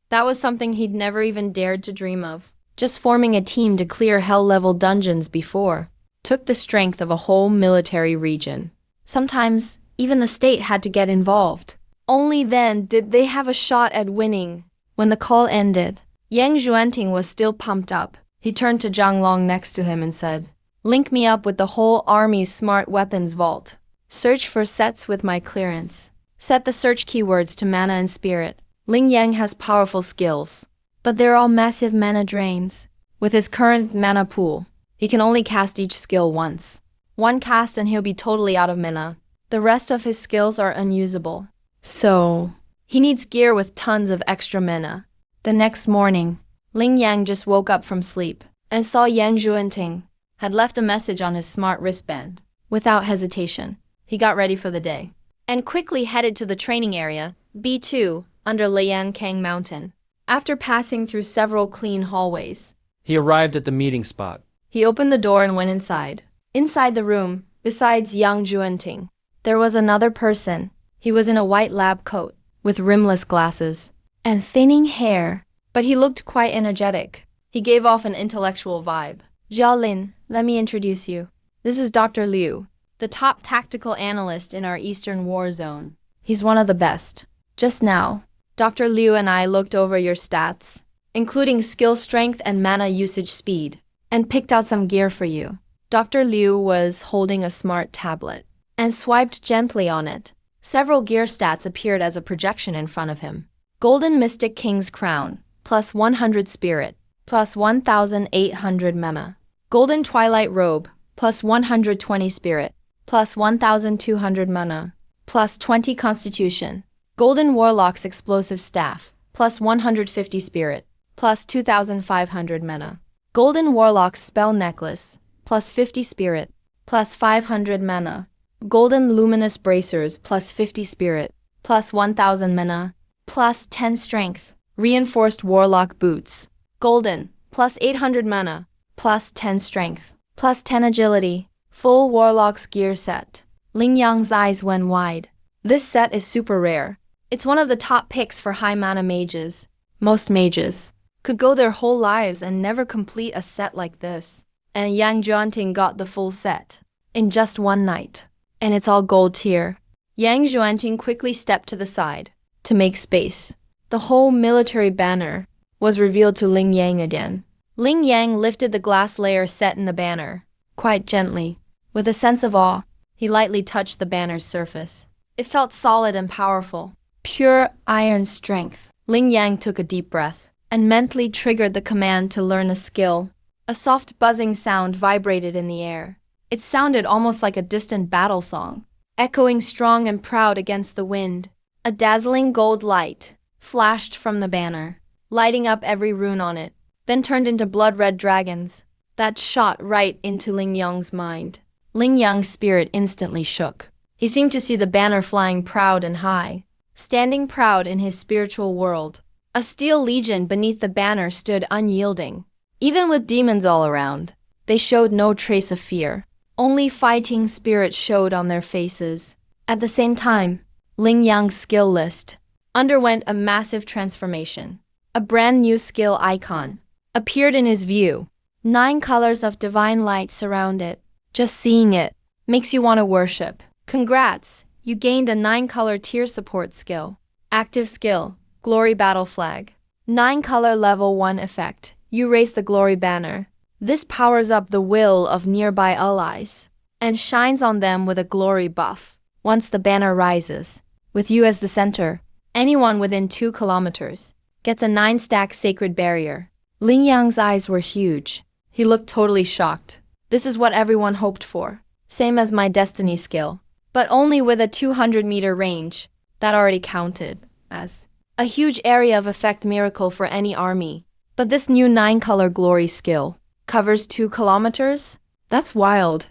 That was something he'd never even dared to dream of. Just forming a team to clear hell-level dungeons before took the strength of a whole military region. Sometimes, even the state had to get involved. Only then did they have a shot at winning. When the call ended, Yang Juanting was still pumped up. He turned to Zhang Long next to him and said, "Link me up with the whole army's smart weapons vault. Search for sets with my clearance. Set the search keywords to mana and spirit." Ling Yang has powerful skills, but they're all massive mana drains. With his current mana pool, he can only cast each skill once. One cast and he'll be totally out of mana. The rest of his skills are unusable. So, he needs gear with tons of extra mana. The next morning, Ling Yang just woke up from sleep and saw Yang Juanting had left a message on his smart wristband. Without hesitation, he got ready for the day and quickly headed to the training area, B2, under Lian Kang Mountain. After passing through several clean hallways, He arrived at the meeting spot. he opened the door and went inside. Inside the room, besides Yang Juanting, there was another person. He was in a white lab coat, with rimless glasses, and thinning hair, but he looked quite energetic. He gave off an intellectual vibe. Zhao Lin, let me introduce you. This is Dr. Liu, the top tactical analyst in our Eastern War Zone. He's one of the best. Just now, Dr. Liu and I looked over your stats, including skill strength and mana usage speed, and picked out some gear for you. Dr. Liu was holding a smart tablet and swiped gently on it. Several gear stats appeared as a projection in front of him. Golden Mystic King's Crown, plus 100 spirit, plus 1,800 mana. Golden Twilight Robe, plus 120 spirit, plus 1,200 mana, plus 20 constitution. Golden Warlock's Explosive Staff, plus 150 spirit, plus 2,500 mana. Golden Warlock's Spell Necklace, plus 50 spirit, plus 500 mana. Golden Luminous Bracers, plus 50 spirit, plus 1,000 mana, plus 10 strength. Reinforced Warlock Boots, golden, plus 800 mana, plus 10 strength, plus 10 agility. Full Warlock's gear set. Ling Yang's eyes went wide. This set is super rare. It's one of the top picks for high mana mages. Most mages could go their whole lives and never complete a set like this. And Yang Juanting got the full set in just one night. And it's all gold tier. Yang Juanting quickly stepped to the side to make space. The whole military banner was revealed to Ling Yang again. Ling Yang lifted the glass layer set in the banner, quite gently. With a sense of awe, he lightly touched the banner's surface. It felt solid and powerful. Pure iron strength. Ling Yang took a deep breath and mentally triggered the command to learn a skill. A soft buzzing sound vibrated in the air. It sounded almost like a distant battle song, echoing strong and proud against the wind. A dazzling gold light flashed from the banner, lighting up every rune on it, then turned into blood-red dragons. That shot right into Ling Yang's mind. Ling Yang's spirit instantly shook. He seemed to see the banner flying proud and high, standing proud in his spiritual world. A steel legion beneath the banner stood unyielding. Even with demons all around, they showed no trace of fear. Only fighting spirit showed on their faces. At the same time, Ling Yang's skill list underwent a massive transformation. A brand new skill icon appeared in his view. 9 colors of divine light surround it. Just seeing it makes you want to worship. Congrats! You gained a 9-color tier support skill. Active skill, Glory Battle Flag. 9-color level 1 effect. You raise the glory banner. This powers up the will of nearby allies and shines on them with a glory buff. Once the banner rises, with you as the center, anyone within 2 kilometers gets a 9-stack sacred barrier. Ling Yang's eyes were huge. He looked totally shocked. This is what everyone hoped for. Same as my destiny skill, but only with a 200-meter range. That already counted as a huge area of effect miracle for any army. But this new 9-color glory skill covers 2 kilometers? That's wild.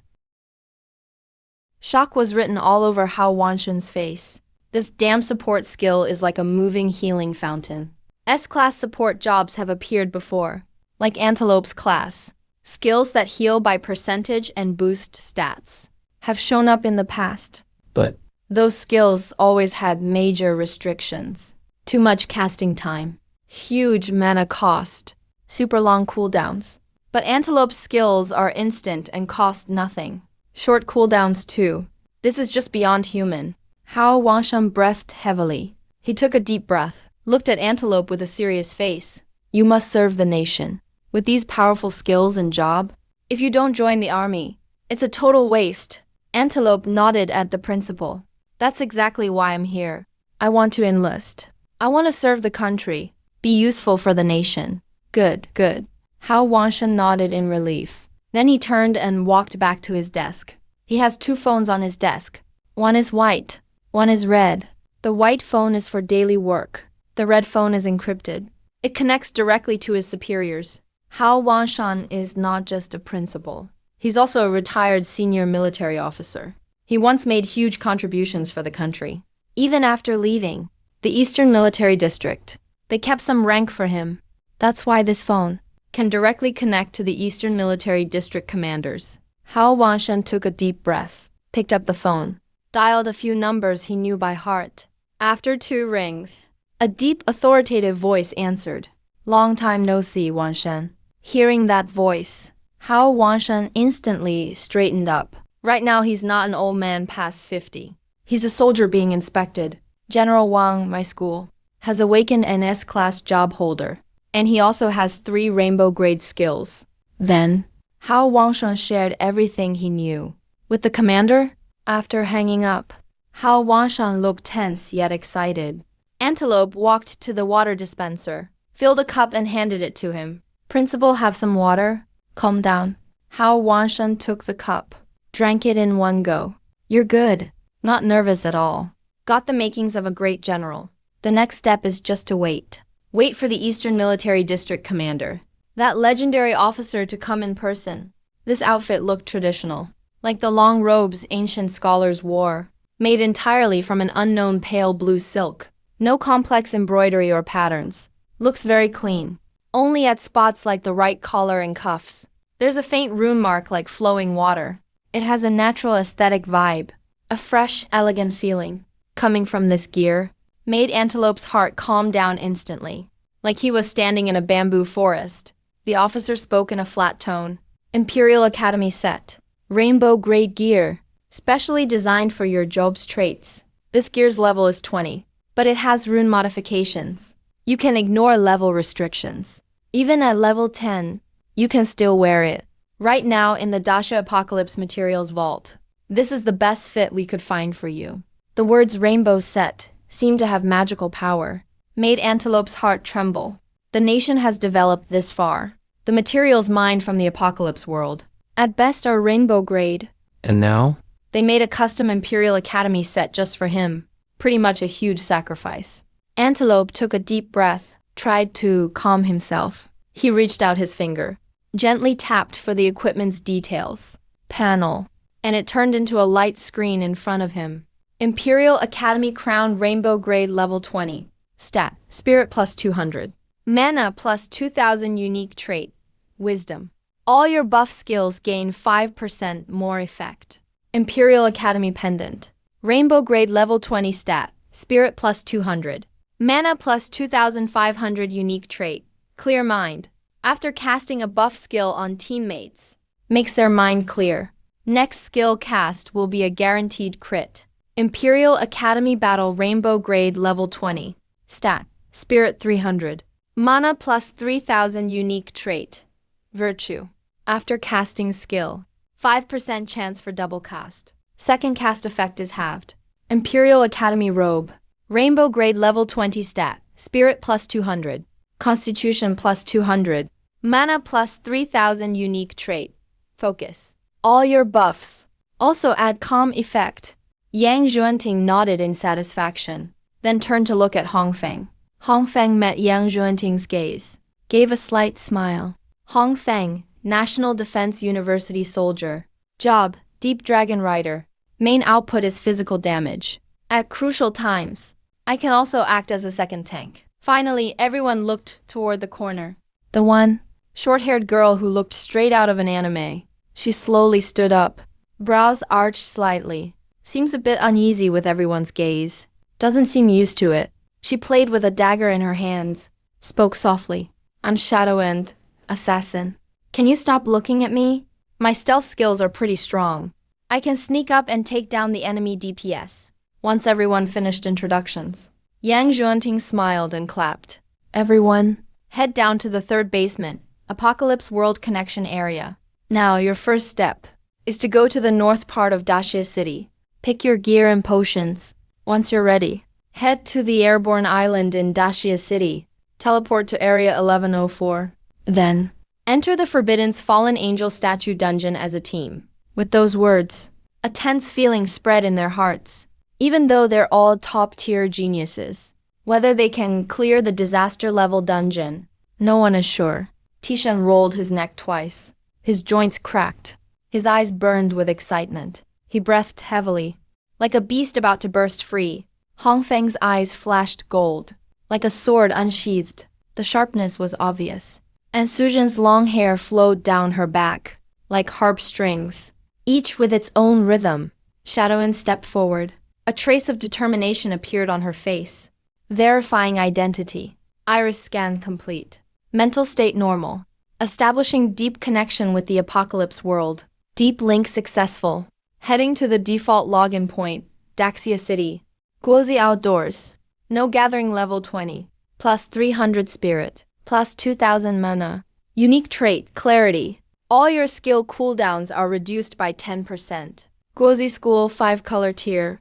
Shock was written all over Hao Wanshan's face. This damn support skill is like a moving healing fountain. S-class support jobs have appeared before, like Antelope's class. Skills that heal by percentage and boost stats have shown up in the past. But those skills always had major restrictions. Too much casting time, huge mana cost, super long cooldowns. But Antelope's skills are instant and cost nothing. Short cooldowns too. This is just beyond human. Hao Wanshan breathed heavily. He took a deep breath, looked at Antelope with a serious face. You must serve the nation. With these powerful skills and job, if you don't join the army, it's a total waste. Antelope nodded at the principal. That's exactly why I'm here. I want to enlist. I want to serve the country, be useful for the nation. Good, good. Hao Wanshan nodded in relief. Then he turned and walked back to his desk. He has 2 phones on his desk. One is white, one is red. The white phone is for daily work. The red phone is encrypted. It connects directly to his superiors. Hao Wanshan is not just a principal. He's also a retired senior military officer. He once made huge contributions for the country. Even after leaving the Eastern Military District, they kept some rank for him. That's why this phone can directly connect to the Eastern Military District commanders. Hao Wanshan took a deep breath, picked up the phone, dialed a few numbers he knew by heart. After 2 rings, a deep, authoritative voice answered. Long time no see, Wanshan. Hearing that voice, Hao Wanshan instantly straightened up. Right now he's not an old man past 50. He's a soldier being inspected. General Wang, my school, has awakened an S-class job holder, and he also has 3 rainbow-grade skills. Then, Hao Wanshan shared everything he knew with the commander. After hanging up, Hao Wanshan looked tense yet excited. Antelope walked to the water dispenser, filled a cup and handed it to him. Principal, have some water? Calm down. Hao Wanshan took the cup, drank it in one go. You're good. Not nervous at all. Got the makings of a great general. The next step is just to wait. Wait for the Eastern Military District commander, that legendary officer, to come in person. This outfit looked traditional, like the long robes ancient scholars wore, made entirely from an unknown pale blue silk. No complex embroidery or patterns. Looks very clean. Only at spots like the right collar and cuffs. There's a faint rune mark like flowing water. It has a natural aesthetic vibe, a fresh, elegant feeling. Coming from this gear, made Antelope's heart calm down instantly, like he was standing in a bamboo forest. The officer spoke in a flat tone. Imperial Academy set. Rainbow grade gear, specially designed for your job's traits. This gear's level is 20, but it has rune modifications. You can ignore level restrictions. Even at level 10, you can still wear it. Right now in the Dasha Apocalypse Materials Vault. This is the best fit we could find for you. The words rainbow set seemed to have magical power, made Antelope's heart tremble. The nation has developed this far. The materials mined from the Apocalypse world, at best, are rainbow grade. And now? They made a custom Imperial Academy set just for him. Pretty much a huge sacrifice. Antelope took a deep breath, tried to calm himself. He reached out his finger. gently tapped for the equipment's details. Panel. And it turned into a light screen in front of him. Imperial Academy Crown Rainbow Grade Level 20. Stat. Spirit plus 200. Mana plus 2000 unique trait. Wisdom. All your buff skills gain 5% more effect. Imperial Academy Pendant. Rainbow Grade Level 20 Stat. Spirit plus 200. Mana plus 2500 unique trait. Clear mind. After casting a buff skill on teammates, makes their mind clear. Next skill cast will be a guaranteed crit. Imperial Academy Battle Rainbow Grade Level 20. Stat. Spirit 300. Mana plus 3000 unique trait. Virtue. After casting skill, 5% chance for double cast. Second cast effect is halved. Imperial Academy Robe. Rainbow Grade Level 20 Stat. Spirit plus 200. Constitution plus 200. Mana plus 3000 unique trait. Focus. All your buffs. Also add calm effect. Yang Xuanting nodded in satisfaction, then turned to look at Hongfeng. Hongfeng met Yang Xuanting's gaze, gave a slight smile. Hongfeng, National Defense University soldier. Job, Deep Dragon Rider. Main output is physical damage. At crucial times, I can also act as a second tank. Finally, everyone looked toward the corner. The one, short-haired girl who looked straight out of an anime. She slowly stood up, brows arched slightly. Seems a bit uneasy with everyone's gaze. Doesn't seem used to it. She played with a dagger in her hands, spoke softly. I'm Shadow End, assassin. Can you stop looking at me? My stealth skills are pretty strong. I can sneak up and take down the enemy DPS. Once everyone finished introductions, Yang Xuanting smiled and clapped. Everyone, head down to the third basement, Apocalypse World Connection area. Now, your first step is to go to the north part of Dashia City. Pick your gear and potions. Once you're ready, head to the airborne island in Dashia City. Teleport to Area 1104. Then, enter the Forbidden's Fallen Angel statue dungeon as a team. With those words, a tense feeling spread in their hearts. Even though they're all top-tier geniuses, whether they can clear the disaster-level dungeon, no one is sure. Tishan rolled his neck twice. His joints cracked. His eyes burned with excitement. He breathed heavily, like a beast about to burst free. Hongfeng's eyes flashed gold, like a sword unsheathed. The sharpness was obvious. And Suzhen's long hair flowed down her back, like harp strings, each with its own rhythm. Shadowin stepped forward. A trace of determination appeared on her face. Verifying identity. Iris scan complete. Mental state normal. Establishing deep connection with the apocalypse world. Deep link successful. Heading to the default login point, Daxia City. Guozi outdoors. No gathering level 20. Plus 300 spirit. Plus 2000 mana. Unique trait, clarity. All your skill cooldowns are reduced by 10%. Guozi School 5 color tier.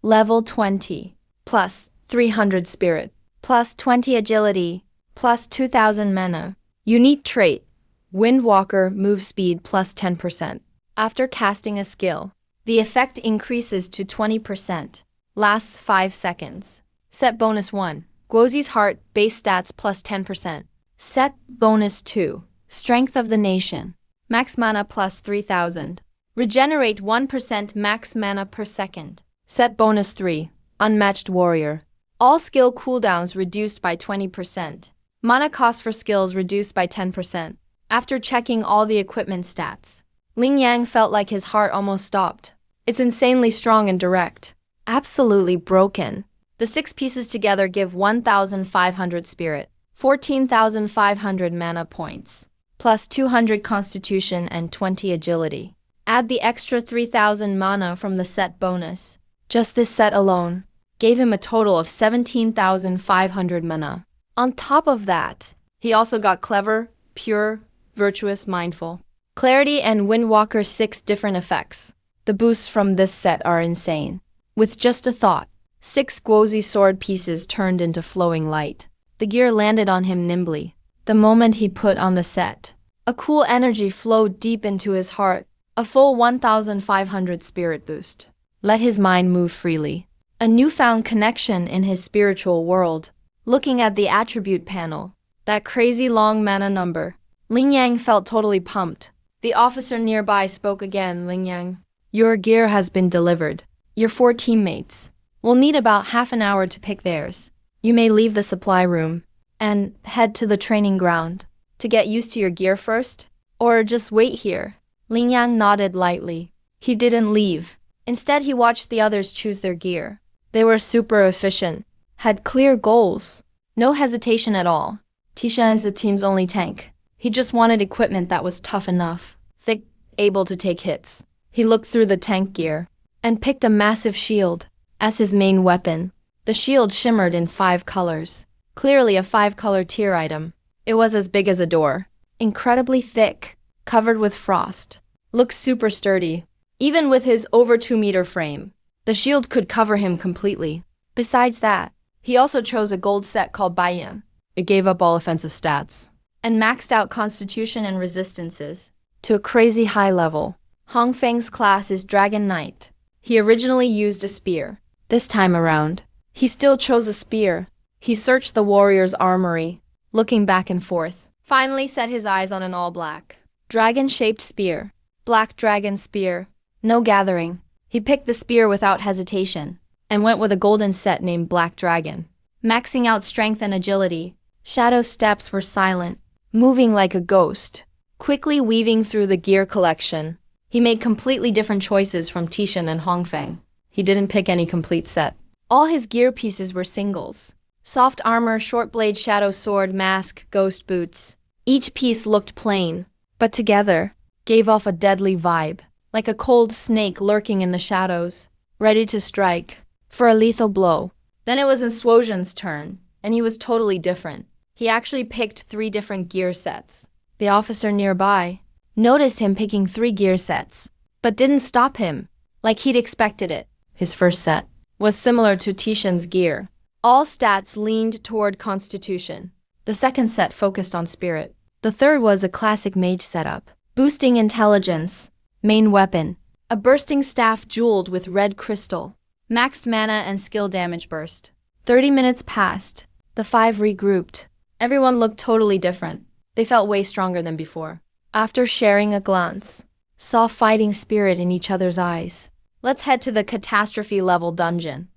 Level 20. Plus 300 spirit. Plus 20 agility. Plus 2000 mana. Unique trait. Windwalker move speed plus 10%. After casting a skill, the effect increases to 20%. Lasts 5 seconds. Set bonus 1. Guozi's heart base stats plus 10%. Set bonus 2. Strength of the nation. Max mana plus 3000. Regenerate 1% max mana per second. Set bonus 3. Unmatched warrior. All skill cooldowns reduced by 20%. Mana cost for skills reduced by 10%. After checking all the equipment stats, Ling Yang felt like his heart almost stopped. It's insanely strong and direct. Absolutely broken. The 6 pieces together give 1,500 spirit, 14,500 mana points, plus 200 constitution and 20 agility. Add the extra 3,000 mana from the set bonus. Just this set alone gave him a total of 17,500 mana. On top of that, he also got clever, pure, virtuous, mindful. Clarity and Windwalker 6 different effects. The boosts from this set are insane. With just a thought, 6 Guozi sword pieces turned into flowing light. The gear landed on him nimbly. The moment he put on the set, a cool energy flowed deep into his heart, a full 1,500 spirit boost. Let his mind move freely. A newfound connection in his spiritual world. Looking at the attribute panel, that crazy long mana number, Ling Yang felt totally pumped. The officer nearby spoke again. Ling Yang, your gear has been delivered. Your 4 teammates will need about half an hour to pick theirs. You may leave the supply room and head to the training ground to get used to your gear first, or just wait here. Ling Yang nodded lightly. He didn't leave. Instead, he watched the others choose their gear. They were super efficient, had clear goals, no hesitation at all. Tishan is the team's only tank. He just wanted equipment that was tough enough, thick, able to take hits. He looked through the tank gear and picked a massive shield as his main weapon. The shield shimmered in 5 colors. Clearly a 5-color tier item. It was as big as a door, incredibly thick, covered with frost. Looked super sturdy. Even with his over 2-meter frame, the shield could cover him completely. Besides that, he also chose a gold set called Baiyan. It gave up all offensive stats and maxed out constitution and resistances to a crazy high level. Hong Feng's class is Dragon Knight. He originally used a spear. This time around, he still chose a spear. He searched the warrior's armory, looking back and forth. Finally set his eyes on an all-black, dragon-shaped spear. Black dragon spear. No gathering. He picked the spear without hesitation and went with a golden set named Black Dragon. Maxing out strength and agility, Shadow's steps were silent, moving like a ghost, quickly weaving through the gear collection. He made completely different choices from Tishan and Hongfeng. He didn't pick any complete set. All his gear pieces were singles. Soft armor, short blade, shadow sword, mask, ghost boots. Each piece looked plain, but together gave off a deadly vibe, like a cold snake lurking in the shadows, ready to strike for a lethal blow. Then it was Swozhen's turn, and he was totally different. He actually picked 3 different gear sets. The officer nearby noticed him picking 3 gear sets, but didn't stop him, like he'd expected it. His first set was similar to Tishan's gear. All stats leaned toward constitution. The second set focused on spirit. The third was a classic mage setup, boosting intelligence. Main weapon, a bursting staff jeweled with red crystal. Maxed mana and skill damage burst. 30 minutes passed. The 5 regrouped. Everyone looked totally different. They felt way stronger than before. After sharing a glance, saw fighting spirit in each other's eyes. Let's head to the catastrophe level dungeon.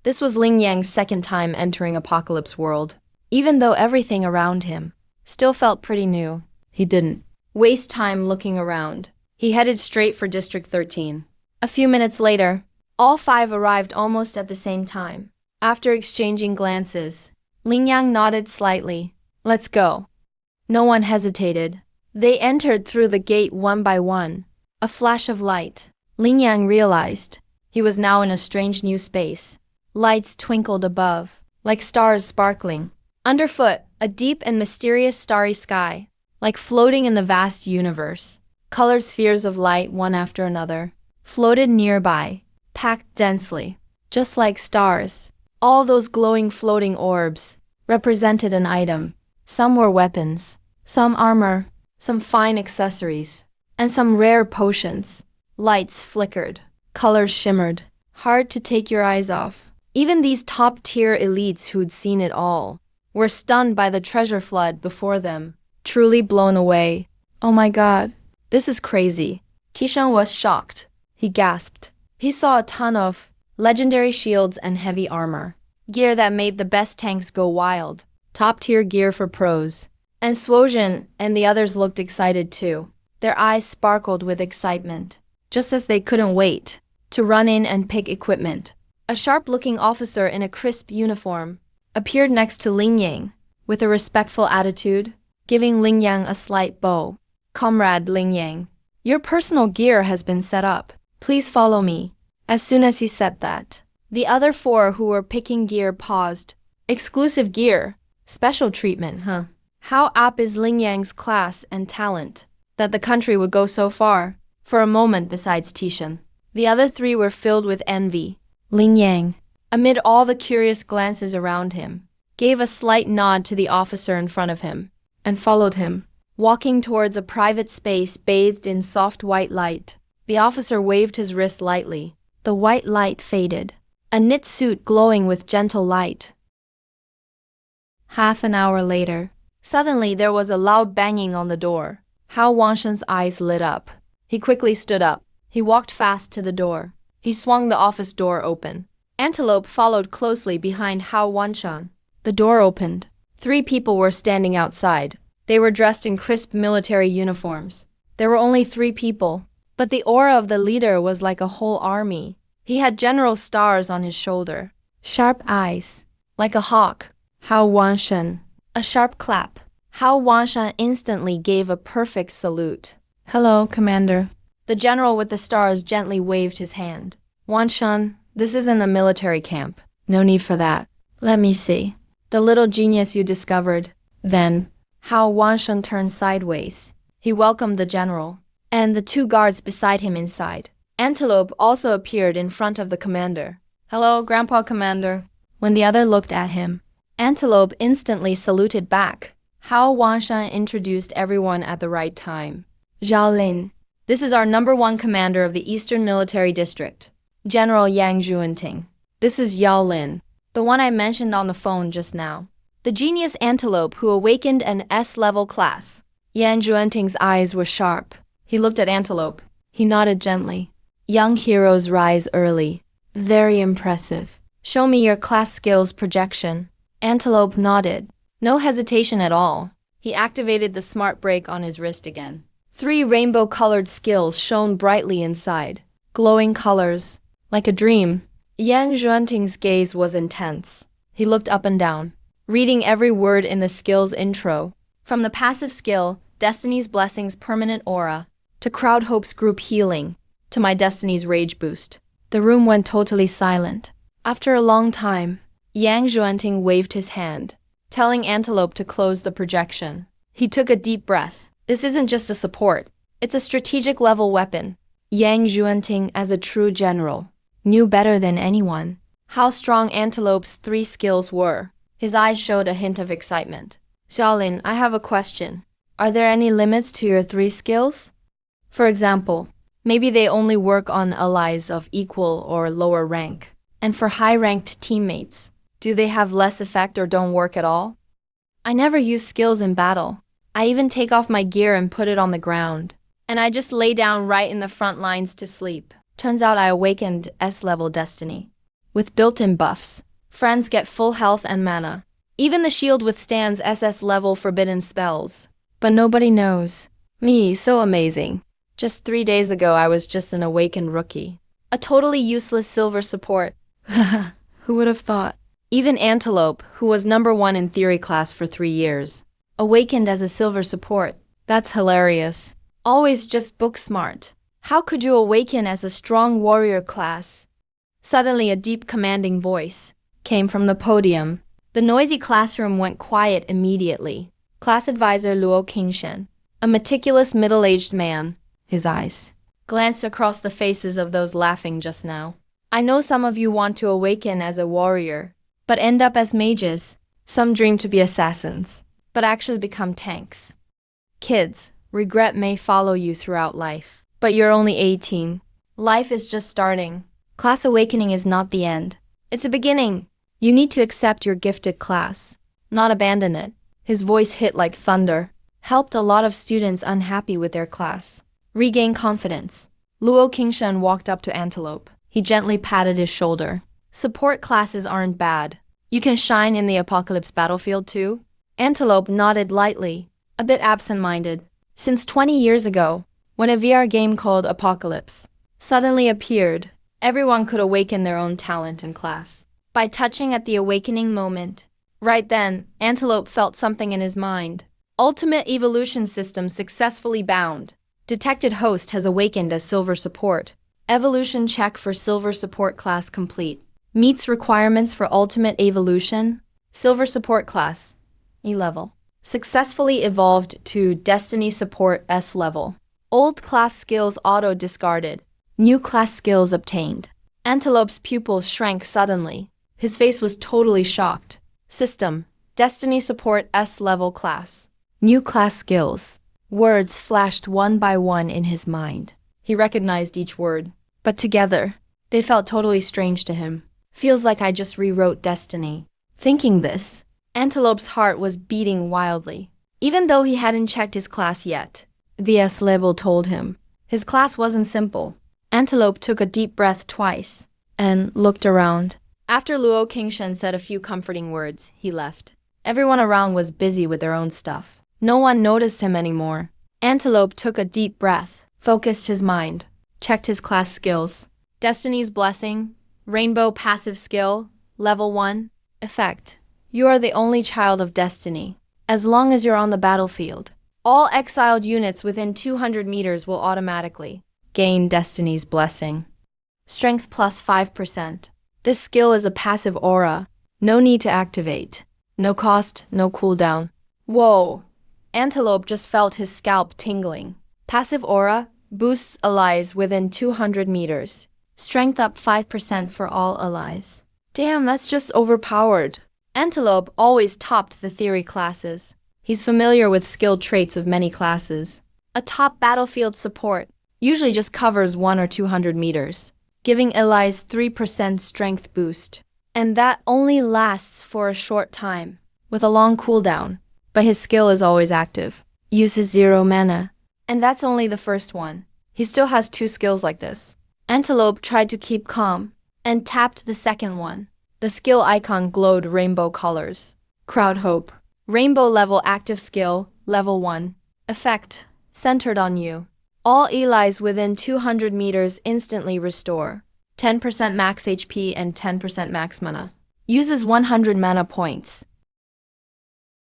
This was Ling Yang's second time entering Apocalypse World. Even though everything around him still felt pretty new, he didn't waste time looking around. He headed straight for District 13. A few minutes later, all 5 arrived almost at the same time. After exchanging glances, Ling Yang nodded slightly. Let's go. No one hesitated. They entered through the gate one by one. A flash of light. Ling Yang realized he was now in a strange new space. Lights twinkled above, like stars sparkling. Underfoot, a deep and mysterious starry sky, like floating in the vast universe. Colored spheres of light, one after another, floated nearby, packed densely, just like stars. All those glowing floating orbs represented an item. Some were weapons, some armor, some fine accessories, and some rare potions. Lights flickered, colors shimmered, hard to take your eyes off. Even these top-tier elites who'd seen it all were stunned by the treasure flood before them, truly blown away. Oh my god, this is crazy. Tishan was shocked. He gasped. He saw a ton of legendary shields and heavy armor, gear that made the best tanks go wild, top-tier gear for pros. And Swozhen and the others looked excited too. Their eyes sparkled with excitement, just as they couldn't wait to run in and pick equipment. A sharp-looking officer in a crisp uniform appeared next to Ling Yang with a respectful attitude, giving Ling Yang a slight bow. Comrade Ling Yang, your personal gear has been set up. Please follow me. As soon as he said that, the other 4 who were picking gear paused. Exclusive gear? Special treatment, huh? How apt is Ling Yang's class and talent that the country would go so far? For a moment besides Tishan, the other 3 were filled with envy. Ling Yang, amid all the curious glances around him, gave a slight nod to the officer in front of him and followed him, walking towards a private space bathed in soft white light. The officer waved his wrist lightly. The white light faded, a knit suit glowing with gentle light. Half an hour later, suddenly there was a loud banging on the door. Hao Wanshan's eyes lit up. He quickly stood up. He walked fast to the door. He swung the office door open. Antelope followed closely behind Hao Wanshan. The door opened. 3 people were standing outside. They were dressed in crisp military uniforms. There were only 3 people, but the aura of the leader was like a whole army. He had general stars on his shoulder, sharp eyes, like a hawk. Hao Wanshan. A sharp clap. Hao Wanshan instantly gave a perfect salute. Hello, Commander. The general with the stars gently waved his hand. Wanshan, this isn't a military camp. No need for that. Let me see. The little genius you discovered. Then, Hao Wanshan turned sideways. He welcomed the general and the 2 guards beside him inside. Antelope also appeared in front of the commander. Hello, Grandpa Commander. When the other looked at him, Antelope instantly saluted back. Hao Wanshan introduced everyone at the right time. Zhao Lin. This is our #1 commander of the Eastern Military District, General Yang Zhuanting. This is Yao Lin, the one I mentioned on the phone just now. The genius Antelope who awakened an S-level class. Yang Zhuanting's eyes were sharp. He looked at Antelope. He nodded gently. Young heroes rise early. Very impressive. Show me your class skills projection. Antelope nodded. No hesitation at all. He activated the smart brake on his wrist again. 3 rainbow-colored skills shone brightly inside. Glowing colors. Like a dream. Yang Zhuanting's gaze was intense. He looked up and down, reading every word in the skill's intro. From the passive skill, Destiny's Blessings Permanent Aura, to Crowd Hope's Group Healing, to my Destiny's Rage Boost. The room went totally silent. After a long time, Yang Zhuanting waved his hand, telling Antelope to close the projection. He took a deep breath. This isn't just a support. It's a strategic level weapon. Yang Zhuanting, as a true general, knew better than anyone how strong Antelope's 3 skills were. His eyes showed a hint of excitement. Xiaolin, I have a question. Are there any limits to your 3 skills? For example, maybe they only work on allies of equal or lower rank. And for high-ranked teammates, do they have less effect or don't work at all? I never use skills in battle. I even take off my gear and put it on the ground. And I just lay down right in the front lines to sleep. Turns out I awakened S-level destiny. With built-in buffs, friends get full health and mana. Even the shield withstands SS-level forbidden spells. But nobody knows. Me, so amazing. Just 3 days ago I was just an awakened rookie. A totally useless silver support. Who would have thought? Even Antelope, who was #1 in theory class for 3 years, awakened as a silver support. That's hilarious. Always just book smart. How could you awaken as a strong warrior class? Suddenly a deep commanding voice came from the podium. The noisy classroom went quiet immediately. Class advisor Luo Qingshen, a meticulous middle-aged man, his eyes glanced across the faces of those laughing just now. I know some of you want to awaken as a warrior, but end up as mages. Some dream to be assassins, but actually become tanks. Kids, regret may follow you throughout life, but you're only 18. Life is just starting. Class awakening is not the end. It's a beginning. You need to accept your gifted class, not abandon it. His voice hit like thunder, helped a lot of students unhappy with their class regain confidence. Luo Qingshen walked up to Antelope. He gently patted his shoulder. Support classes aren't bad. You can shine in the apocalypse battlefield too. Antelope nodded lightly, a bit absent-minded. Since 20 years ago, when a VR game called Apocalypse suddenly appeared, everyone could awaken their own talent in class by touching at the awakening moment. Right then, Antelope felt something in his mind. Ultimate evolution system successfully bound. Detected host has awakened as silver support. Evolution check for silver support class complete. Meets requirements for ultimate evolution. Silver support class, E level. Successfully evolved to Destiny support S level. Old class skills auto discarded. New class skills obtained. Antelope's pupils shrank suddenly. His face was totally shocked. System, Destiny support S level class. New class skills. Words flashed one by one in his mind. He recognized each word, but together, they felt totally strange to him. Feels like I just rewrote Destiny. Thinking this, Antelope's heart was beating wildly, even though he hadn't checked his class yet. The S-level told him. His class wasn't simple. Antelope took a deep breath twice and looked around. After Luo Qingshen said a few comforting words, he left. Everyone around was busy with their own stuff. No one noticed him anymore. Antelope took a deep breath, focused his mind, checked his class skills. Destiny's Blessing, Rainbow Passive Skill, Level 1, Effect. You are the only child of destiny. As long as you're on the battlefield, all exiled units within 200 meters will automatically gain Destiny's Blessing. Strength plus 5%. This skill is a passive aura. No need to activate. No cost, no cooldown. Whoa! Antelope just felt his scalp tingling. Passive aura boosts allies within 200 meters. Strength up 5% for all allies. Damn, that's just overpowered. Antelope always topped the theory classes. He's familiar with skill traits of many classes. A top battlefield support usually just covers 1 or 200 meters, giving allies 3% strength boost. And that only lasts for a short time, with a long cooldown. But his skill is always active. Uses 0 mana. And that's only the first one. He still has 2 skills like this. Antelope tried to keep calm and tapped the second one. The skill icon glowed rainbow colors. Crowd Hope. Rainbow level active skill, level 1. Effect. Centered on you. All allies within 200 meters instantly restore. 10% max HP and 10% max mana. Uses 100 mana points.